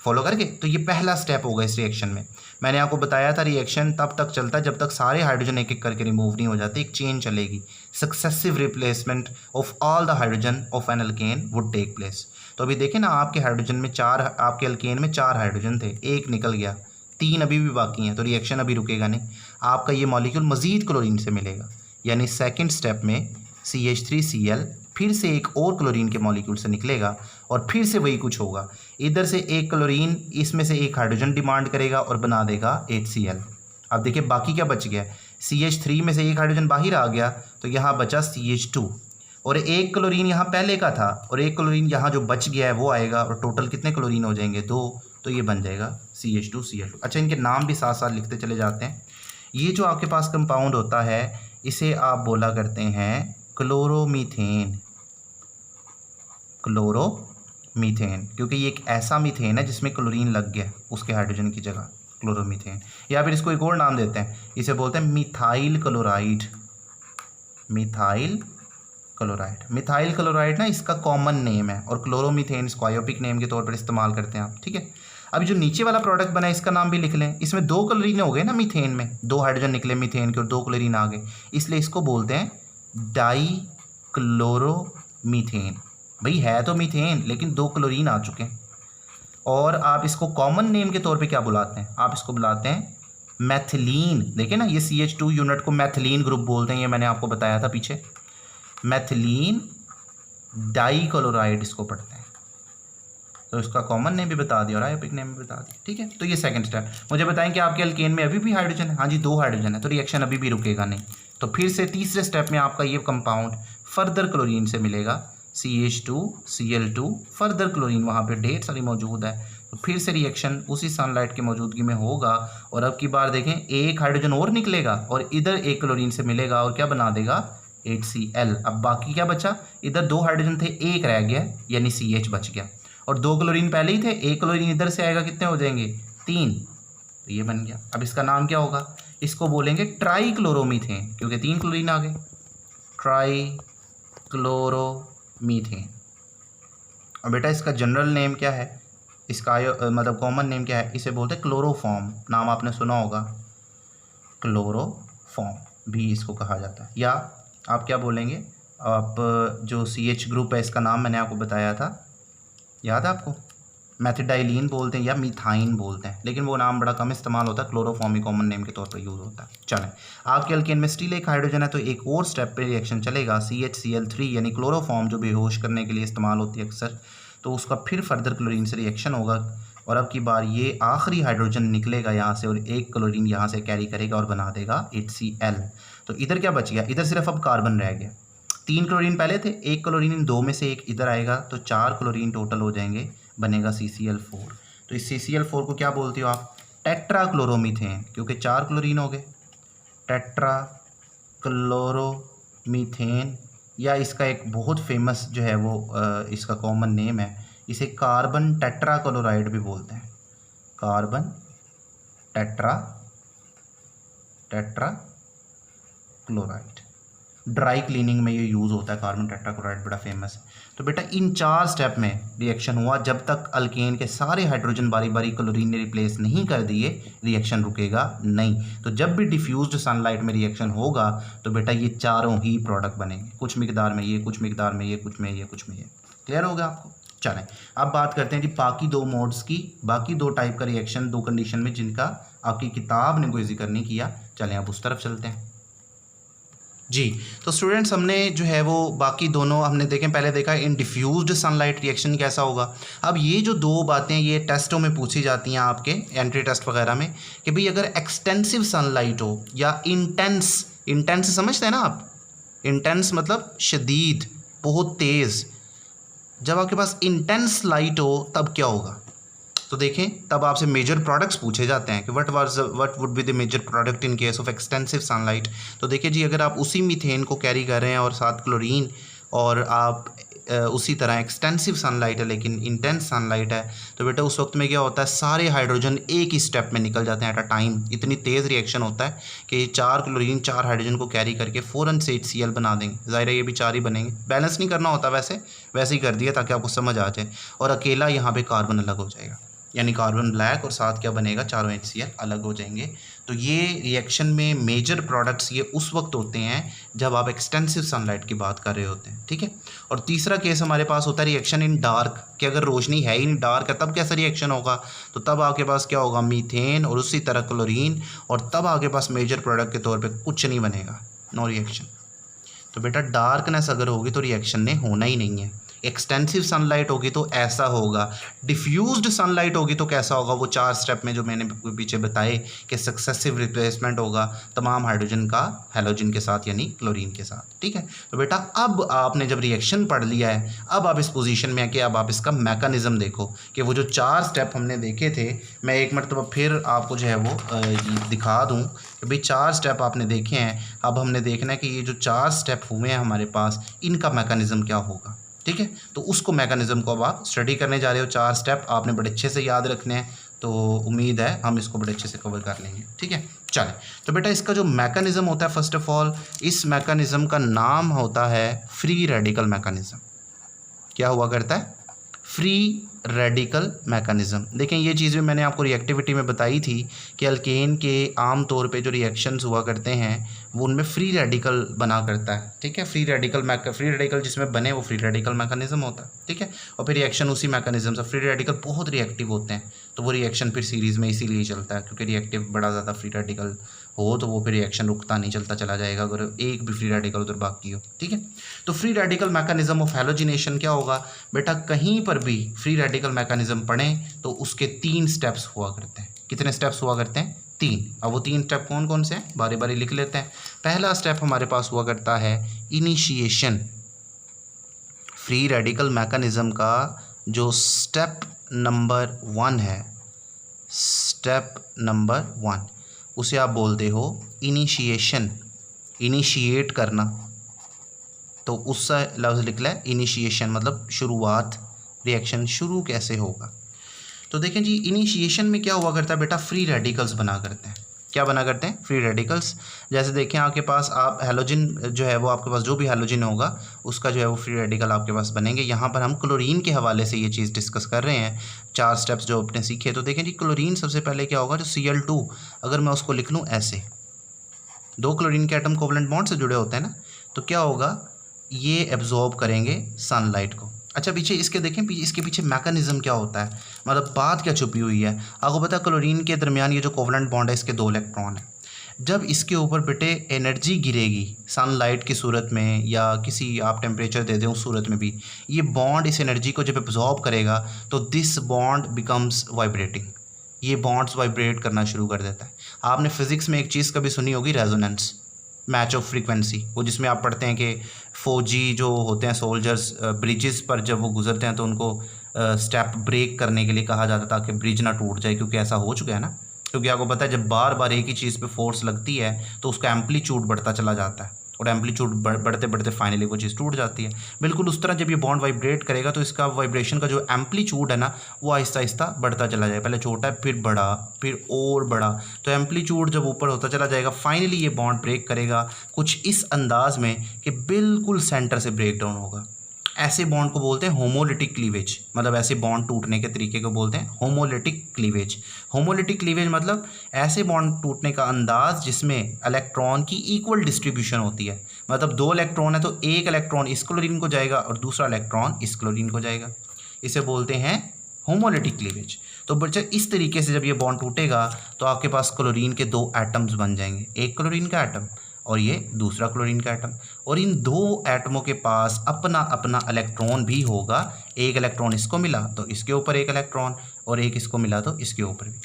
Speaker 1: फॉलो करके, तो ये पहला स्टेप होगा इस रिएक्शन में। मैंने आपको बताया था रिएक्शन तब तक चलता है जब तक सारे हाइड्रोजन एक एक करके रिमूव नहीं हो जाते, एक चेन चलेगी, successive replacement of all the hydrogen of an alkane would take place. तो अभी देखें ना, आपके हाइड्रोजन में 4, आपके अल्केन में 4 हाइड्रोजन थे, एक निकल गया, 3 अभी भी बाकी हैं, तो रिएक्शन अभी रुकेगा नहीं, आपका ये मॉलिक्यूल मज़ीद क्लोरीन से मिलेगा। यानी सेकेंड स्टेप में CH3Cl फिर से एक और क्लोरीन के मॉलिक्यूल से निकलेगा और फिर से वही कुछ होगा, इधर से एक क्लोरीन इसमें से एक हाइड्रोजन डिमांड करेगा और बना देगा HCl। अब देखिए बाकी क्या बच गया, CH3 में से एक हाइड्रोजन बाहर आ गया तो यहाँ बचा CH2, और एक क्लोरीन यहाँ पहले का था और एक क्लोरीन यहाँ जो बच गया है वो आएगा, और टोटल कितने क्लोरीन हो जाएंगे, 2, तो ये बन जाएगा CH2Cl। अच्छा, इनके नाम भी साथ साथ लिखते चले जाते हैं। ये जो आपके पास कंपाउंड होता है इसे आप बोला करते हैं क्लोरोमीथेन, क्लोरोमीथेन, क्योंकि ये एक ऐसा मीथेन है जिसमें क्लोरीन लग गया उसके हाइड्रोजन की जगह, क्लोरोमीथेन। या फिर इसको एक और नाम देते हैं, इसे बोलते हैं methyl chloride, methyl chloride. Methyl chloride ना इसका कॉमन नेम है, और क्लोरोमीथेन इसको आयोपिक नेम के तौर पर इस्तेमाल करते हैं आप, ठीक है। अभी जो नीचे वाला प्रोडक्ट बना है इसका नाम भी लिख लें, इसमें 2 क्लोरीन हो गए ना मीथेन में, 2 हाइड्रोजन निकले मीथेन के और 2 क्लोरीन आ गए, इसलिए इसको बोलते हैं डाई क्लोरोमीथेन। भाई है तो मीथेन लेकिन 2 क्लोरीन आ चुके हैं। और आप इसको कॉमन नेम के तौर पे क्या बुलाते हैं, आप इसको बुलाते हैं मैथिलीन। देखिए ना, ये CH2 यूनिट को मैथिलीन ग्रुप बोलते हैं, ये मैंने आपको बताया था पीछे। मैथिलीन डाइक्लोराइड इसको पढ़ते हैं, तो इसका कॉमन नेम भी बता दिया और आयोपिक नेम भी बता दिया, ठीक है। तो ये सेकंड स्टेप। मुझे बताएं कि आपके अल्केन में अभी भी हाइड्रोजन है? हाँ जी, 2 हाइड्रोजन है, तो रिएक्शन अभी भी रुकेगा नहीं। तो फिर से तीसरे स्टेप में आपका ये कंपाउंड फर्दर क्लोरीन से मिलेगा, CH2Cl2, फर्दर क्लोरीन वहाँ पे ढेर सारी मौजूद है, तो फिर से रिएक्शन उसी सनलाइट की मौजूदगी में होगा। और अब की बार देखें, एक हाइड्रोजन और निकलेगा और इधर एक क्लोरीन से मिलेगा और क्या बना देगा, HCl। अब बाकी क्या बचा, इधर 2 हाइड्रोजन थे, एक रह गया, यानी CH बच गया, और 2 क्लोरीन पहले ही थे, एक क्लोरीन इधर से आएगा, कितने हो जाएंगे, 3, तो ये बन गया। अब इसका नाम क्या होगा, इसको बोलेंगे ट्राई क्लोरोमीथेन, क्योंकि 3 क्लोरीन आ गए, ट्राई क्लोरोमीथेन। और बेटा इसका जनरल नेम क्या है, इसका मतलब कॉमन नेम क्या है, इसे बोलते हैं क्लोरोफॉर्म, नाम आपने सुना होगा, क्लोरोफॉर्म भी इसको कहा जाता है। या आप क्या बोलेंगे, आप जो CH ग्रुप है इसका नाम मैंने आपको बताया था, याद है आपको, मैथिडाइलिन बोलते हैं या मीथाइन बोलते हैं, लेकिन वो नाम बड़ा कम इस्तेमाल होता है, क्लोरोफॉर्म ही कॉमन नेम के तौर पर यूज़ होता है। चलें, आपके अल्केन में स्टिल एक हाइड्रोजन है, तो एक और स्टेप पे रिएक्शन चलेगा, CHCl3 यानी क्लोरोफॉर्म जो बेहोश करने के लिए इस्तेमाल होती है अक्सर, तो उसका फिर फर्दर क्लोरीन से रिएक्शन होगा, और अब की बार ये आखिरी हाइड्रोजन निकलेगा यहाँ से और एक क्लोरीन यहाँ से कैरी करेगा और बना देगा HCl। तो इधर क्या बच गया, इधर सिर्फ अब कार्बन रह गया, 3 क्लोरीन पहले थे, एक क्लोरीन इन 2 में से एक इधर आएगा, तो 4 क्लोरीन टोटल हो जाएंगे, बनेगा CCl4। तो इस CCl4 को क्या बोलते हो आप, टेट्रा क्लोरोमीथेन, क्योंकि 4 क्लोरीन हो गए, टेट्रा क्लोरोमीथेन। या इसका एक बहुत फेमस जो है वो इसका कॉमन नेम है, इसे कार्बन टेट्रा क्लोराइड भी बोलते हैं, carbon tetra chloride. Dry cleaning में ये यूज़ होता है, कार्बन टेट्राक्लोराइड बड़ा फेमस है। तो बेटा इन 4 स्टेप में रिएक्शन हुआ, जब तक अल्केन के सारे हाइड्रोजन बारी बारी क्लोरीन ने रिप्लेस नहीं कर दिए, रिएक्शन रुकेगा नहीं। तो जब भी डिफ्यूज्ड सनलाइट में रिएक्शन होगा तो बेटा ये चारों ही प्रोडक्ट बनेंगे, कुछ मिकदार में ये, कुछ मिकदार में ये, कुछ में ये, कुछ में ये। क्लियर हो गया आपको? चलें अब बात करते हैं जी बाकी 2 मोड्स की, बाकी 2 टाइप का रिएक्शन 2 कंडीशन में जिनका आपकी किताब ने कोई जिक्र नहीं किया। चलें अब उस तरफ चलते हैं जी। तो स्टूडेंट्स हमने जो है वो बाकी दोनों हमने देखें, पहले देखा इन डिफ्यूज्ड सनलाइट रिएक्शन कैसा होगा। अब ये जो 2 बातें ये टेस्टों में पूछी जाती हैं आपके एंट्री टेस्ट वगैरह में, कि भाई अगर एक्सटेंसिव सनलाइट हो या इंटेंस समझते हैं ना आप, इंटेंस मतलब शदीद, बहुत तेज़, जब आपके पास इंटेंस लाइट हो तब क्या होगा। तो देखें तब आपसे मेजर प्रोडक्ट्स पूछे जाते हैं कि what would be the major product in case of extensive sunlight. तो देखिए जी, अगर आप उसी मीथेन को कैरी कर रहे हैं और साथ क्लोरीन, और आप उसी तरह एक्सटेंसिव सनलाइट है लेकिन इंटेंस सनलाइट है, तो बेटा उस वक्त में क्या होता है, सारे हाइड्रोजन एक ही स्टेप में निकल जाते हैं एट अ टाइम। इतनी तेज़ रिएक्शन होता है कि 4 क्लोरीन 4 हाइड्रोजन को कैरी करके फ़ौरन से HCl बना देंगे। ज़ाहिर है ये भी 4 ही बनेंगे, बैलेंस नहीं करना होता, वैसे ही कर दिया ताकि आपको समझ आ जाए। और अकेला यहाँ पे कार्बन अलग हो जाएगा, यानी कार्बन ब्लैक, और साथ क्या बनेगा, चारों HCl अलग हो जाएंगे। तो ये रिएक्शन में मेजर प्रोडक्ट्स ये उस वक्त होते हैं जब आप एक्सटेंसिव सनलाइट की बात कर रहे होते हैं, ठीक है। और तीसरा केस हमारे पास होता है रिएक्शन इन डार्क, कि अगर रोशनी है ही नहीं, डार्क है, तब कैसा रिएक्शन होगा। तो तब आपके पास क्या होगा, मीथेन और उसी तरह क्लोरीन, और तब आपके पास मेजर प्रोडक्ट के तौर पर कुछ नहीं बनेगा, नो रिएक्शन। तो बेटा डार्कनेस अगर होगी तो रिएक्शन ने होना ही नहीं है, एक्सटेंसिव सनलाइट होगी तो ऐसा होगा, डिफ्यूज्ड सनलाइट होगी तो कैसा होगा। वो 4 स्टेप में जो मैंने पीछे बताए कि सक्सेसिव रिप्लेसमेंट होगा तमाम हाइड्रोजन का हैलोजन के साथ यानी क्लोरीन के साथ। ठीक है, तो बेटा अब आपने जब रिएक्शन पढ़ लिया है, अब आप इस पोजीशन में है कि अब आप इसका मैकेनिज्म देखो कि वो जो 4 स्टेप हमने देखे थे, मैं एक मरतबा फिर आपको जो है वो दिखा दूँ कि भाई 4 स्टेप आपने देखे हैं। अब हमने देखना है कि ये जो 4 स्टेप हुए हैं हमारे पास, इनका मैकेनिज्म क्या होगा। ठीक है, तो उसको मैकेनिज्म को अब आप स्टडी करने जा रहे हो। 4 स्टेप आपने बड़े अच्छे से याद रखने हैं, तो उम्मीद है हम इसको बड़े अच्छे से कवर कर लेंगे। ठीक है, चलें। तो बेटा इसका जो मैकेनिज्म होता है, फर्स्ट ऑफ ऑल इस मैकेनिज्म का नाम होता है फ्री रेडिकल मैकेनिज्म। क्या हुआ करता है? Free radical mechanism. देखें ये चीज़ भी मैंने आपको रिएक्टिविटी में बताई थी कि अल्केन के आम तौर पे जो रिएक्शंस हुआ करते हैं वो उनमें फ्री रेडिकल बना करता है। ठीक है, फ्री रेडिकल जिसमें बने वो फ्री रेडिकल मैकेनिज्म होता है। ठीक है, और फिर रिएक्शन उसी मैकेनिज्म से, फ्री रेडिकल बहुत रिएक्टिव होते हैं तो वो रिएक्शन फिर सीरीज़ में इसीलिए चलता है क्योंकि रिएक्टिव बड़ा ज़्यादा फ्री रेडिकल हो तो वो फिर रिएक्शन रुकता नहीं, चलता चला जाएगा अगर एक भी फ्री रेडिकल उधर बाकी हो। ठीक है, तो free radical mechanism of halogenation क्या होगा बेटा? कहीं पर भी फ्री रेडिकल मैकेनिज्म पढ़ें तो उसके 3 स्टेप्स हुआ करते हैं। कितने स्टेप्स हुआ करते हैं? 3। अब वो 3 स्टेप कौन कौन से हैं बारी बारी लिख लेते हैं। पहला स्टेप हमारे पास हुआ करता है इनिशिएशन। फ्री रेडिकल मैकेनिज्म का जो स्टेप नंबर 1 है, स्टेप नंबर 1 उसे आप बोलते हो इनिशिएशन, इनिशिएट करना। तो उससे लफ्ज़ लिख लें इनिशिएशन, मतलब शुरुआत, रिएक्शन शुरू कैसे होगा। तो देखें जी, इनिशिएशन में क्या हुआ करता है बेटा? फ्री रेडिकल्स बना करते हैं। क्या बना करते हैं? Free radicals. जैसे देखें आपके पास आप हैलोजन जो है वो आपके पास जो भी हैलोजन होगा उसका जो है वो फ्री रेडिकल आपके पास बनेंगे। यहाँ पर हम क्लोरीन के हवाले से ये चीज़ डिस्कस कर रहे हैं, 4 स्टेप्स जो आपने सीखे। तो देखें जी, क्लोरीन सबसे पहले क्या होगा, जो Cl2 अगर मैं उसको लिख लूँ ऐसे, 2 क्लोरीन के एटम कोवलेंट बॉन्ड से जुड़े होते हैं ना, तो क्या होगा, ये एब्जॉर्ब करेंगे सनलाइट को। अच्छा पीछे इसके देखें, इसके पीछे मैकेनिज्म क्या होता है, मतलब बात क्या छुपी हुई है। आपको पता है क्लोरीन के दरमियान ये जो कोवलेंट बॉन्ड है इसके 2 इलेक्ट्रॉन है। जब इसके ऊपर बेटे एनर्जी गिरेगी सनलाइट की सूरत में या किसी आप टेम्परेचर दे दें उस सूरत में भी, ये बॉन्ड इस एनर्जी को जब एब्जॉर्ब करेगा तो दिस बॉन्ड बिकम्स वाइब्रेटिंग। ये बॉन्ड्स वाइब्रेट करना शुरू कर देता है। आपने फिज़िक्स में एक चीज़ कभी सुनी होगी, रेजोनेंस, मैच ऑफ फ्रीक्वेंसी, वो जिसमें आप पढ़ते हैं कि फौजी जो होते हैं सोल्जर्स ब्रिजेस पर जब वो गुजरते हैं तो उनको स्टेप ब्रेक करने के लिए कहा जाता था ताकि ब्रिज ना टूट जाए, क्योंकि ऐसा हो चुका है ना। क्योंकि आपको पता है जब बार बार एक ही चीज़ पे फोर्स लगती है तो उसका एम्पलीट्यूड बढ़ता चला जाता है और एम्पलीट्यूड बढ़ते बढ़ते फाइनली वो चीज़ टूट जाती है। बिल्कुल उस तरह जब ये बॉन्ड वाइब्रेट करेगा तो इसका वाइब्रेशन का जो एम्पलीट्यूड है ना वो आहिस्ता आहिस्ता बढ़ता चला जाएगा। पहले छोटा है फिर बड़ा फिर और बड़ा, तो एम्पलीट्यूड जब ऊपर होता चला जाएगा फाइनली ये बॉन्ड ब्रेक करेगा कुछ इस अंदाज में कि बिल्कुल सेंटर से ब्रेक डाउन होगा। ऐसे बॉन्ड को बोलते हैं होमोलिटिक क्लीवेज, मतलब ऐसे बॉन्ड टूटने के तरीके को बोलते हैं होमोलिटिक क्लीवेज। होमोलिटिक क्लीवेज मतलब ऐसे बॉन्ड टूटने का अंदाज जिसमें इलेक्ट्रॉन की इक्वल डिस्ट्रीब्यूशन होती है। मतलब 2 इलेक्ट्रॉन है तो एक इलेक्ट्रॉन इस क्लोरीन को जाएगा और दूसरा इलेक्ट्रॉन इस क्लोरीन को जाएगा, इसे बोलते हैं होमोलिटिक क्लीवेज। तो बच्चा इस तरीके से जब ये बॉन्ड टूटेगा तो आपके पास क्लोरीन के 2 एटम्स बन जाएंगे, एक क्लोरीन का एटम और ये दूसरा क्लोरीन का एटम, और इन 2 एटमों के पास अपना अपना इलेक्ट्रॉन भी होगा। एक इलेक्ट्रॉन इसको मिला तो इसके ऊपर एक इलेक्ट्रॉन और एक इसको मिला तो इसके ऊपर भी।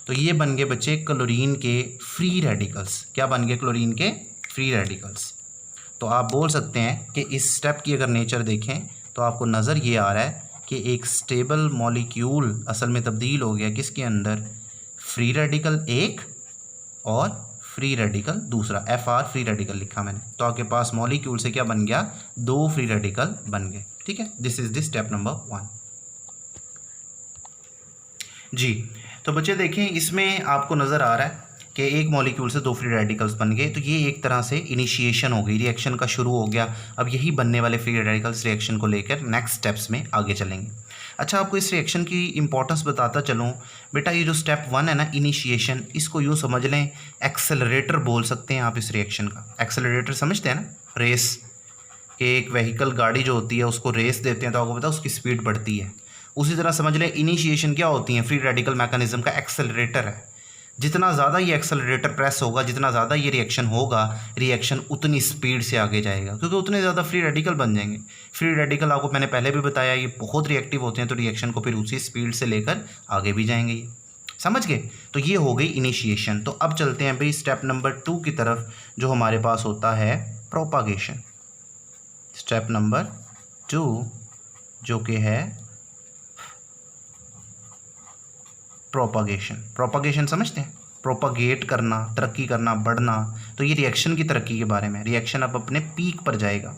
Speaker 1: तो ये बन गए बच्चे क्लोरीन के फ्री रेडिकल्स। क्या बन गए? क्लोरीन के फ्री रेडिकल्स। तो आप बोल सकते हैं कि इस स्टेप की अगर नेचर देखें तो आपको नज़र ये आ रहा है कि एक स्टेबल मॉलिक्यूल असल में तब्दील हो गया किसके अंदर, फ्री रेडिकल एक और फ्री रेडिकल दूसरा, Fr फ्री रेडिकल लिखा मैंने, तो आपके पास मॉलिक्यूल से क्या बन गया, 2 फ्री रेडिकल बन गए। ठीक है, this is the step number 1 जी। तो बच्चे देखें इसमें आपको नज़र आ रहा है कि एक मॉलिक्यूल से 2 फ्री रेडिकल्स बन गए, तो ये एक तरह से इनिशिएशन हो गई, रिएक्शन का शुरू हो गया। अब यही बनने वाले फ्री रेडिकल्स रिएक्शन को लेकर नेक्स्ट स्टेप्स में आगे चलेंगे। अच्छा आपको इस रिएक्शन की इंपॉर्टेंस बताता चलूँ बेटा, ये जो स्टेप 1 है ना इनिशिएशन, इसको यूँ समझ लें एक्सेलरेटर बोल सकते हैं आप इस रिएक्शन का। एक्सेलरेटर समझते हैं ना, रेस के एक व्हीकल गाड़ी जो होती है उसको रेस देते हैं तो आपको पता है उसकी स्पीड बढ़ती है, उसी तरह समझ लें इनिशिएशन क्या होती है, फ्री रेडिकल मैकेनिज्म का एक्सेलरेटर है। जितना ज़्यादा ये एक्सेलरेटर प्रेस होगा, जितना ज़्यादा ये रिएक्शन होगा, रिएक्शन उतनी स्पीड से आगे जाएगा, क्योंकि उतने ज़्यादा फ्री रेडिकल बन जाएंगे। फ्री रेडिकल आपको मैंने पहले भी बताया ये बहुत रिएक्टिव होते हैं, तो रिएक्शन को फिर उसी स्पीड से लेकर आगे भी जाएंगे। ये समझ गए? तो ये हो गई इनिशिएशन। तो अब चलते हैं भाई स्टेप नंबर 2 की तरफ, जो हमारे पास होता है प्रोपागेशन। स्टेप नंबर 2 जो कि है प्रोपागेशन। प्रोपागेशन समझते हैं? प्रोपागेट करना, तरक्की करना, बढ़ना। तो ये रिएक्शन की तरक्की के बारे में, रिएक्शन अब अपने पीक पर जाएगा।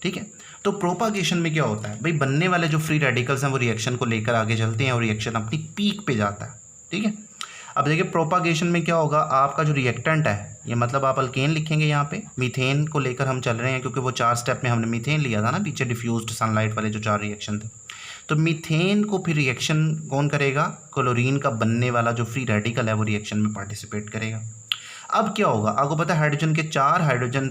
Speaker 1: ठीक है, तो प्रोपागेशन में क्या होता है भाई, बनने वाले जो फ्री रेडिकल्स हैं वो रिएक्शन को लेकर आगे चलते हैं और रिएक्शन अपनी पीक पे जाता है। ठीक है, अब देखिए प्रोपागेशन में क्या होगा, आपका जो रिएक्टेंट है, ये मतलब आप अल्केन लिखेंगे यहाँ पे, मीथेन को लेकर हम चल रहे हैं, क्योंकि वो 4 स्टेप में हमने मीथेन लिया था ना पीछे, डिफ्यूज्ड सनलाइट वाले जो 4 रिएक्शन थे। तो मीथेन को फिर रिएक्शन कौन करेगा, क्लोरीन का बनने वाला जो फ्री रेडिकल है वो रिएक्शन में पार्टिसिपेट करेगा। अब क्या होगा, आपको पता है हाइड्रोजन के 4 हाइड्रोजन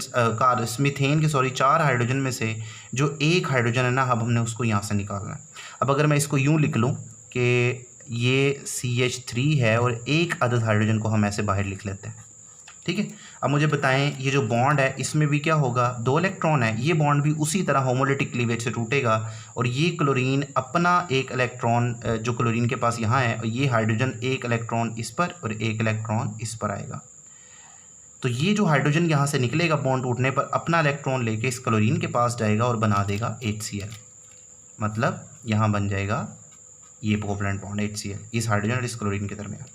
Speaker 1: मीथेन के 4 हाइड्रोजन में से जो एक हाइड्रोजन है ना, अब हमने उसको यहाँ से निकालना है। अब अगर मैं इसको यूँ लिख लूँ कि ये CH3 है और एक अदद हाइड्रोजन को हम ऐसे बाहर लिख लेते हैं। ठीक है, अब मुझे बताएं ये जो बॉन्ड है इसमें भी क्या होगा, 2 इलेक्ट्रॉन है, ये बॉन्ड भी उसी तरह होमोलिटिक क्लीवेज से टूटेगा और ये क्लोरीन अपना एक इलेक्ट्रॉन जो क्लोरीन के पास यहाँ है, और ये हाइड्रोजन एक इलेक्ट्रॉन इस पर और एक इलेक्ट्रॉन इस पर आएगा। तो ये जो हाइड्रोजन यहाँ से निकलेगा बॉन्ड टूटने पर, अपना इलेक्ट्रॉन लेके इस क्लोरीन के पास जाएगा और बना देगा HCl। मतलब यहाँ बन जाएगा ये कोवलेंट बॉन्ड HCl, इस हाइड्रोजन और इस क्लोरीन के दरमियान।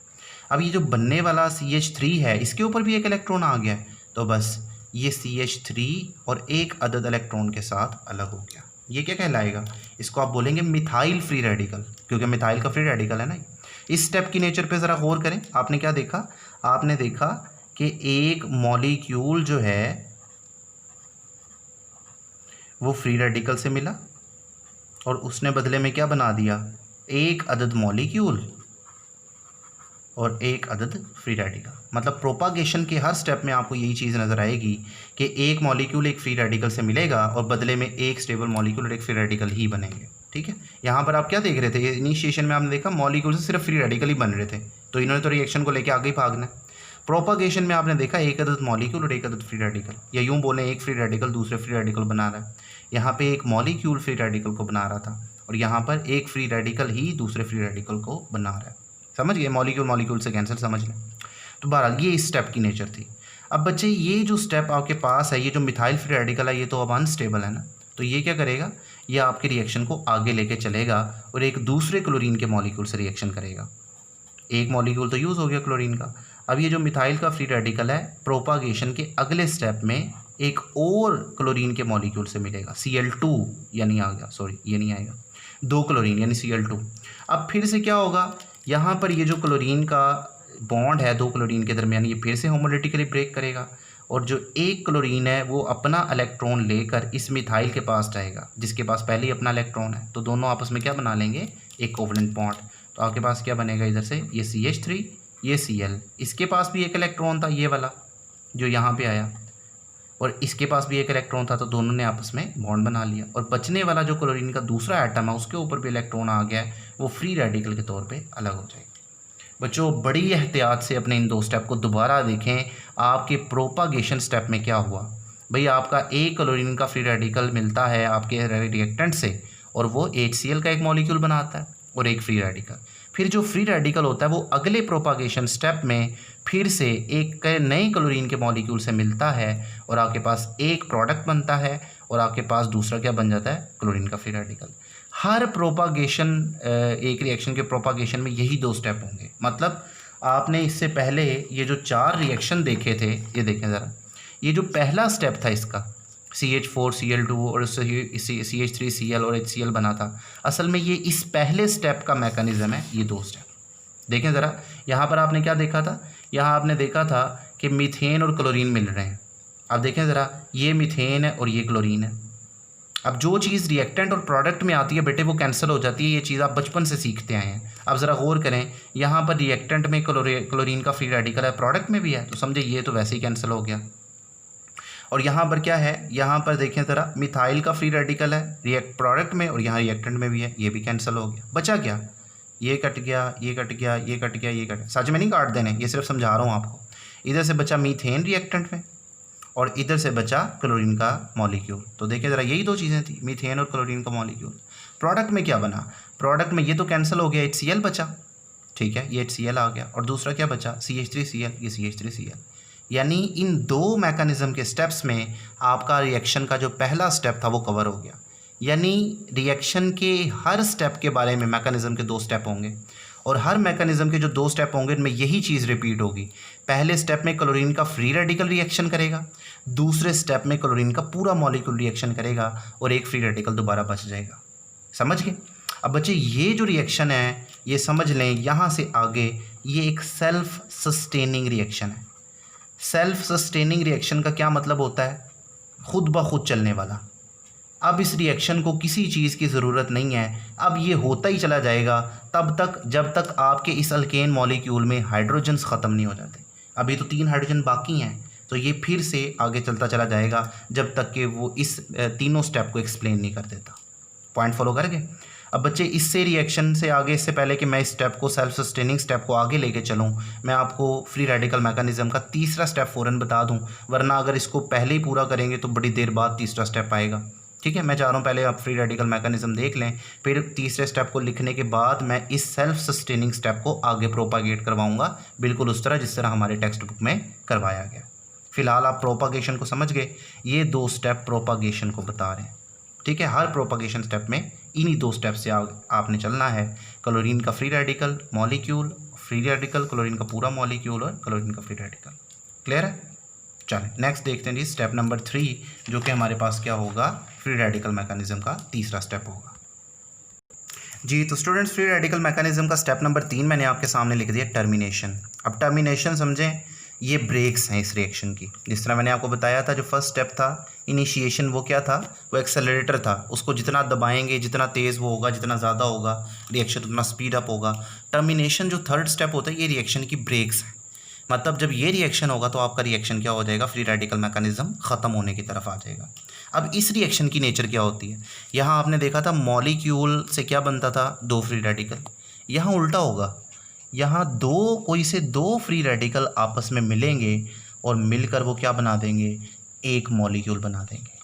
Speaker 1: अब ये जो बनने वाला CH3 है, इसके ऊपर भी एक इलेक्ट्रॉन आ गया है, तो बस ये CH3 और एक अदद इलेक्ट्रॉन के साथ अलग हो गया। ये क्या कहलाएगा, इसको आप बोलेंगे मिथाइल फ्री रेडिकल, क्योंकि मिथाइल का फ्री रेडिकल है ना। इस स्टेप की नेचर पे ज़रा गौर करें। आपने क्या देखा, आपने देखा कि एक मॉलिक्यूल जो है वो फ्री रेडिकल से मिला और उसने बदले में क्या बना दिया, एक अदद मॉलिक्यूल और एक अदद फ्री रेडिकल। मतलब प्रोपागेशन के हर स्टेप में आपको यही चीज़ नज़र आएगी कि एक मॉलिक्यूल एक फ्री रेडिकल से मिलेगा और बदले में एक स्टेबल मॉलिक्यूल और एक फ्री रेडिकल ही बनेंगे। ठीक है, यहाँ पर आप क्या देख रहे थे, इनिशिएशन में आपने देखा मॉलिक्यूल से सिर्फ फ्री रेडिकल ही बन रहे थे, तो इन्होंने तो रिएक्शन को लेकर आगे ही भागना है। प्रोपागेशन में आपने देखा एक अदद मॉलिक्यूल और एक अदद फ्री रेडिकल, या यूँ बोले एक फ्री रेडिकल दूसरे फ्री रेडिकल बना रहा है। यहाँ पे एक मॉलिक्यूल फ्री रेडिकल को बना रहा था और यहाँ पर एक फ्री रेडिकल ही दूसरे फ्री रेडिकल को बना रहा है। समझ गए, मॉलिक्यूल मॉलिक्यूल से कैंसिल, समझ लें। तो बहरहाल ये इस स्टेप की नेचर थी। अब बच्चे ये जो स्टेप आपके पास है, ये जो मिथाइल फ्री रेडिकल है, ये तो अब अनस्टेबल है ना, तो ये क्या करेगा, ये आपके रिएक्शन को आगे लेके चलेगा और एक दूसरे क्लोरीन के मॉलिक्यूल से रिएक्शन करेगा। एक मॉलिक्यूल तो यूज़ हो गया क्लोरीन का। अब ये जो मिथाइल का फ्री रेडिकल है, प्रोपागेशन के अगले स्टेप में एक और क्लोरीन के मॉलिक्यूल से मिलेगा, Cl2 यानी आ गया, सॉरी ये नहीं आएगा, 2 क्लोरीन यानी Cl2। अब फिर से क्या होगा, यहाँ पर ये जो क्लोरीन का बॉन्ड है 2 क्लोरीन के दरमियान, ये फिर से होमोलिटिकली ब्रेक करेगा और जो एक क्लोरीन है वो अपना इलेक्ट्रॉन लेकर इस मिथाइल के पास जाएगा, जिसके पास पहले ही अपना इलेक्ट्रॉन है। तो दोनों आपस में क्या बना लेंगे, एक कोवलेंट बॉन्ड। तो आपके पास क्या बनेगा, इधर से ये CH3, ये Cl, इसके पास भी एक इलेक्ट्रॉन था ये वाला जो यहाँ पे आया, और इसके पास भी एक इलेक्ट्रॉन था, तो दोनों ने आपस में बॉन्ड बना लिया और बचने वाला जो क्लोरीन का दूसरा एटम है उसके ऊपर भी इलेक्ट्रॉन आ गया है, वो फ्री रेडिकल के तौर पे अलग हो जाएगा। बच्चों बड़ी एहतियात से अपने इन 2 स्टेप को दोबारा देखें। आपके प्रोपागेशन स्टेप में क्या हुआ भाई, आपका एक क्लोरीन का फ्री रेडिकल मिलता है आपके रिएक्टेंट से और वो HCl का एक मॉलिक्यूल बनाता है और एक फ्री रेडिकल। फिर जो फ्री रेडिकल होता है वो अगले प्रोपागेशन स्टेप में फिर से एक नए क्लोरीन के मॉलिक्यूल से मिलता है और आपके पास एक प्रोडक्ट बनता है और आपके पास दूसरा क्या बन जाता है, क्लोरीन का फ्री रेडिकल। हर प्रोपागेशन एक रिएक्शन के प्रोपागेशन में यही 2 स्टेप होंगे। मतलब आपने इससे पहले ये जो 4 रिएक्शन देखे थे, ये देखें ज़रा, ये जो पहला स्टेप था इसका CH4 Cl2 और CH3 Cl और HCl बना था, असल में ये इस पहले स्टेप का मैकेनिज़्म है। ये 2 स्टेप देखें ज़रा, यहाँ पर आपने क्या देखा था, यहाँ आपने देखा था कि मीथेन और क्लोरीन मिल रहे हैं। अब देखें ज़रा, ये मीथेन है और ये क्लोरीन है। अब जो चीज़ रिएक्टेंट और प्रोडक्ट में आती है बेटे वो कैंसिल हो जाती है, ये चीज़ आप बचपन से सीखते आए हैं। अब ज़रा गौर करें, यहाँ पर रिएक्टेंट में क्लोरीन का फ्री रेडिकल है, प्रोडक्ट में भी है, तो समझे ये तो वैसे ही कैंसिल हो गया। और यहाँ पर क्या है, यहाँ पर देखें ज़रा, मिथाइल का फ्री रेडिकल है प्रोडक्ट में और यहाँ रिएक्टेंट में भी है, ये भी कैंसिल हो गया। बचा क्या, ये कट गया, ये कट गया, ये कट गया, ये कट, सच में नहीं काट देने, ये सिर्फ समझा रहा हूँ आपको। इधर से बचा मीथेन रिएक्टेंट में और इधर से बचा क्लोरीन का मॉलिक्यूल। तो देखिए ज़रा, यही दो चीज़ें थी, मीथेन और क्लोरीन का मॉलिक्यूल। प्रोडक्ट में क्या बना, प्रोडक्ट में ये तो कैंसिल हो गया, HCl बचा, ठीक है, ये HCl आ गया, और दूसरा क्या बचा, CH3Cl, ये CH3Cl। यानी इन दो मैकेनिज़्म के स्टेप्स में आपका रिएक्शन का जो पहला स्टेप था वो कवर हो गया। यानी रिएक्शन के हर स्टेप के बारे में मैकेनिज़्म के दो स्टेप होंगे, और हर मैकेनिज़्म के जो दो स्टेप होंगे इनमें यही चीज़ रिपीट होगी। पहले स्टेप में क्लोरीन का फ्री रेडिकल रिएक्शन करेगा, दूसरे स्टेप में क्लोरीन का पूरा मॉलिक्यूल रिएक्शन करेगा और एक फ्री रेडिकल दोबारा बच जाएगा। समझ गए? अब बच्चे ये जो रिएक्शन है ये समझ लें, यहाँ से आगे ये एक सेल्फ सस्टेनिंग रिएक्शन है। सेल्फ सस्टेनिंग रिएक्शन का क्या मतलब होता है, खुद ब खुद चलने वाला। अब इस रिएक्शन को किसी चीज़ की ज़रूरत नहीं है, अब ये होता ही चला जाएगा तब तक जब तक आपके इस अल्केन मॉलिक्यूल में हाइड्रोजन्स ख़त्म नहीं हो जाते। अभी तो 3 हाइड्रोजन बाकी हैं, तो ये फिर से आगे चलता चला जाएगा जब तक कि वो इस तीनों स्टेप को एक्सप्लेन नहीं कर देता। पॉइंट फॉलो करके अब बच्चे इससे रिएक्शन से आगे, इससे पहले कि मैं इस स्टेप को सेल्फ सस्टेनिंग स्टेप को आगे लेके चलूँ, मैं आपको फ्री रेडिकल मैकेनिज्म का तीसरा स्टेप फ़ौरन बता दूं, वरना अगर इसको पहले ही पूरा करेंगे तो बड़ी देर बाद तीसरा स्टेप आएगा। ठीक है, मैं चाह रहा हूँ पहले आप फ्री रेडिकल मैकेनिज्म देख लें, फिर तीसरे स्टेप को लिखने के बाद मैं इस सेल्फ सस्टेनिंग स्टेप को आगे प्रोपागेट करवाऊँगा, बिल्कुल उस तरह जिस तरह हमारे टेक्स्ट बुक में करवाया गया। फ़िलहाल आप प्रोपागेशन को समझ गए, ये 2 स्टेप प्रोपागेशन को बता रहे हैं। ठीक है, हर प्रोपागेशन स्टेप में इन्हीं 2 स्टेप से आपने चलना है, क्लोरीन का free radical molecule, free radical chlorine का पूरा मॉलिक्यूल और क्लोरीन का फ्री रेडिकल। क्लियर है? चलें नेक्स्ट देखते हैं जी, स्टेप नंबर 3 जो कि हमारे पास क्या होगा, फ्री रेडिकल मैकेनिज्म का तीसरा स्टेप होगा जी। तो स्टूडेंट्स, फ्री रेडिकल मैकेनिज्म का स्टेप नंबर 3 मैंने आपके सामने लिख दिया, टर्मिनेशन। अब टर्मिनेशन समझें, ये ब्रेक्स हैं इस रिएक्शन की। जिस तरह मैंने आपको बताया था, जो फर्स्ट स्टेप था इनिशिएशन, वो क्या था, वो एक्सेलरेटर था। उसको जितना दबाएंगे, जितना तेज़ वो होगा, जितना ज़्यादा होगा रिएक्शन उतना स्पीड अप होगा। टर्मिनेशन जो थर्ड स्टेप होता है, ये रिएक्शन की ब्रेक्स हैं। मतलब जब ये रिएक्शन होगा तो आपका रिएक्शन क्या हो जाएगा, फ्री रेडिकल मैकेनिज्म ख़त्म होने की तरफ आ जाएगा। अब इस रिएक्शन की नेचर क्या होती है, यहाँ आपने देखा था मॉलिक्यूल से क्या बनता था, 2 फ्री रेडिकल। यहाँ उल्टा होगा, यहाँ कोई से दो फ्री रेडिकल आपस में मिलेंगे और मिलकर वो क्या बना देंगे, एक मॉलिक्यूल बना देंगे।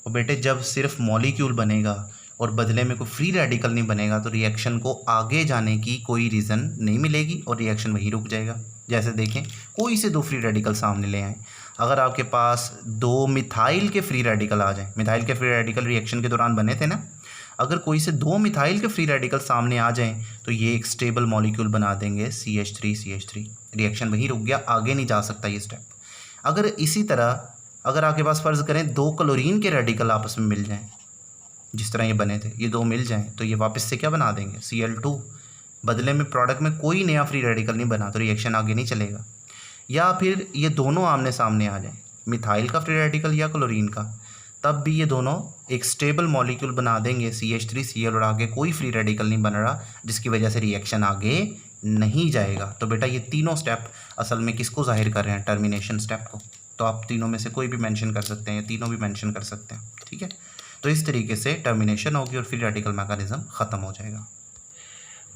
Speaker 1: और बेटे जब सिर्फ मॉलिक्यूल बनेगा और बदले में कोई फ्री रेडिकल नहीं बनेगा तो रिएक्शन को आगे जाने की कोई रीज़न नहीं मिलेगी और रिएक्शन वहीं रुक जाएगा। जैसे देखें, कोई से 2 फ्री रेडिकल सामने ले आएँ, अगर आपके पास 2 मिथाइल के फ्री रेडिकल आ जाएँ, मिथाइल के फ्री रेडिकल रिएक्शन के दौरान बने थे ना, अगर कोई से 2 मिथाइल के फ्री रेडिकल सामने आ जाएं तो ये एक स्टेबल मॉलिक्यूल बना देंगे, CH3, रिएक्शन वहीं रुक गया, आगे नहीं जा सकता ये स्टेप। अगर इसी तरह अगर आपके पास फ़र्ज़ करें 2 क्लोरीन के रेडिकल आपस में मिल जाएं, जिस तरह ये बने थे, ये 2 मिल जाएं तो ये वापस से क्या बना देंगे, Cl2। बदले में प्रोडक्ट में कोई नया फ्री रेडिकल नहीं बना तो रिएक्शन आगे नहीं चलेगा। या फिर ये दोनों आमने सामने आ जाएँ, मिथाइल का फ्री रेडिकल या क्लोरीन का, तब भी ये दोनों एक स्टेबल मॉलिक्यूल बना देंगे, CH3Cl, और आगे कोई फ्री रेडिकल नहीं बन रहा, जिसकी वजह से रिएक्शन आगे नहीं जाएगा। तो बेटा ये तीनों स्टेप असल में किसको जाहिर कर रहे हैं, टर्मिनेशन स्टेप को। तो आप तीनों में से कोई भी मेंशन कर सकते हैं, तीनों भी मेंशन कर सकते हैं। ठीक है, तो इस तरीके से टर्मिनेशन होगी और फ्री रेडिकल मैकेनिज्म ख़त्म हो जाएगा।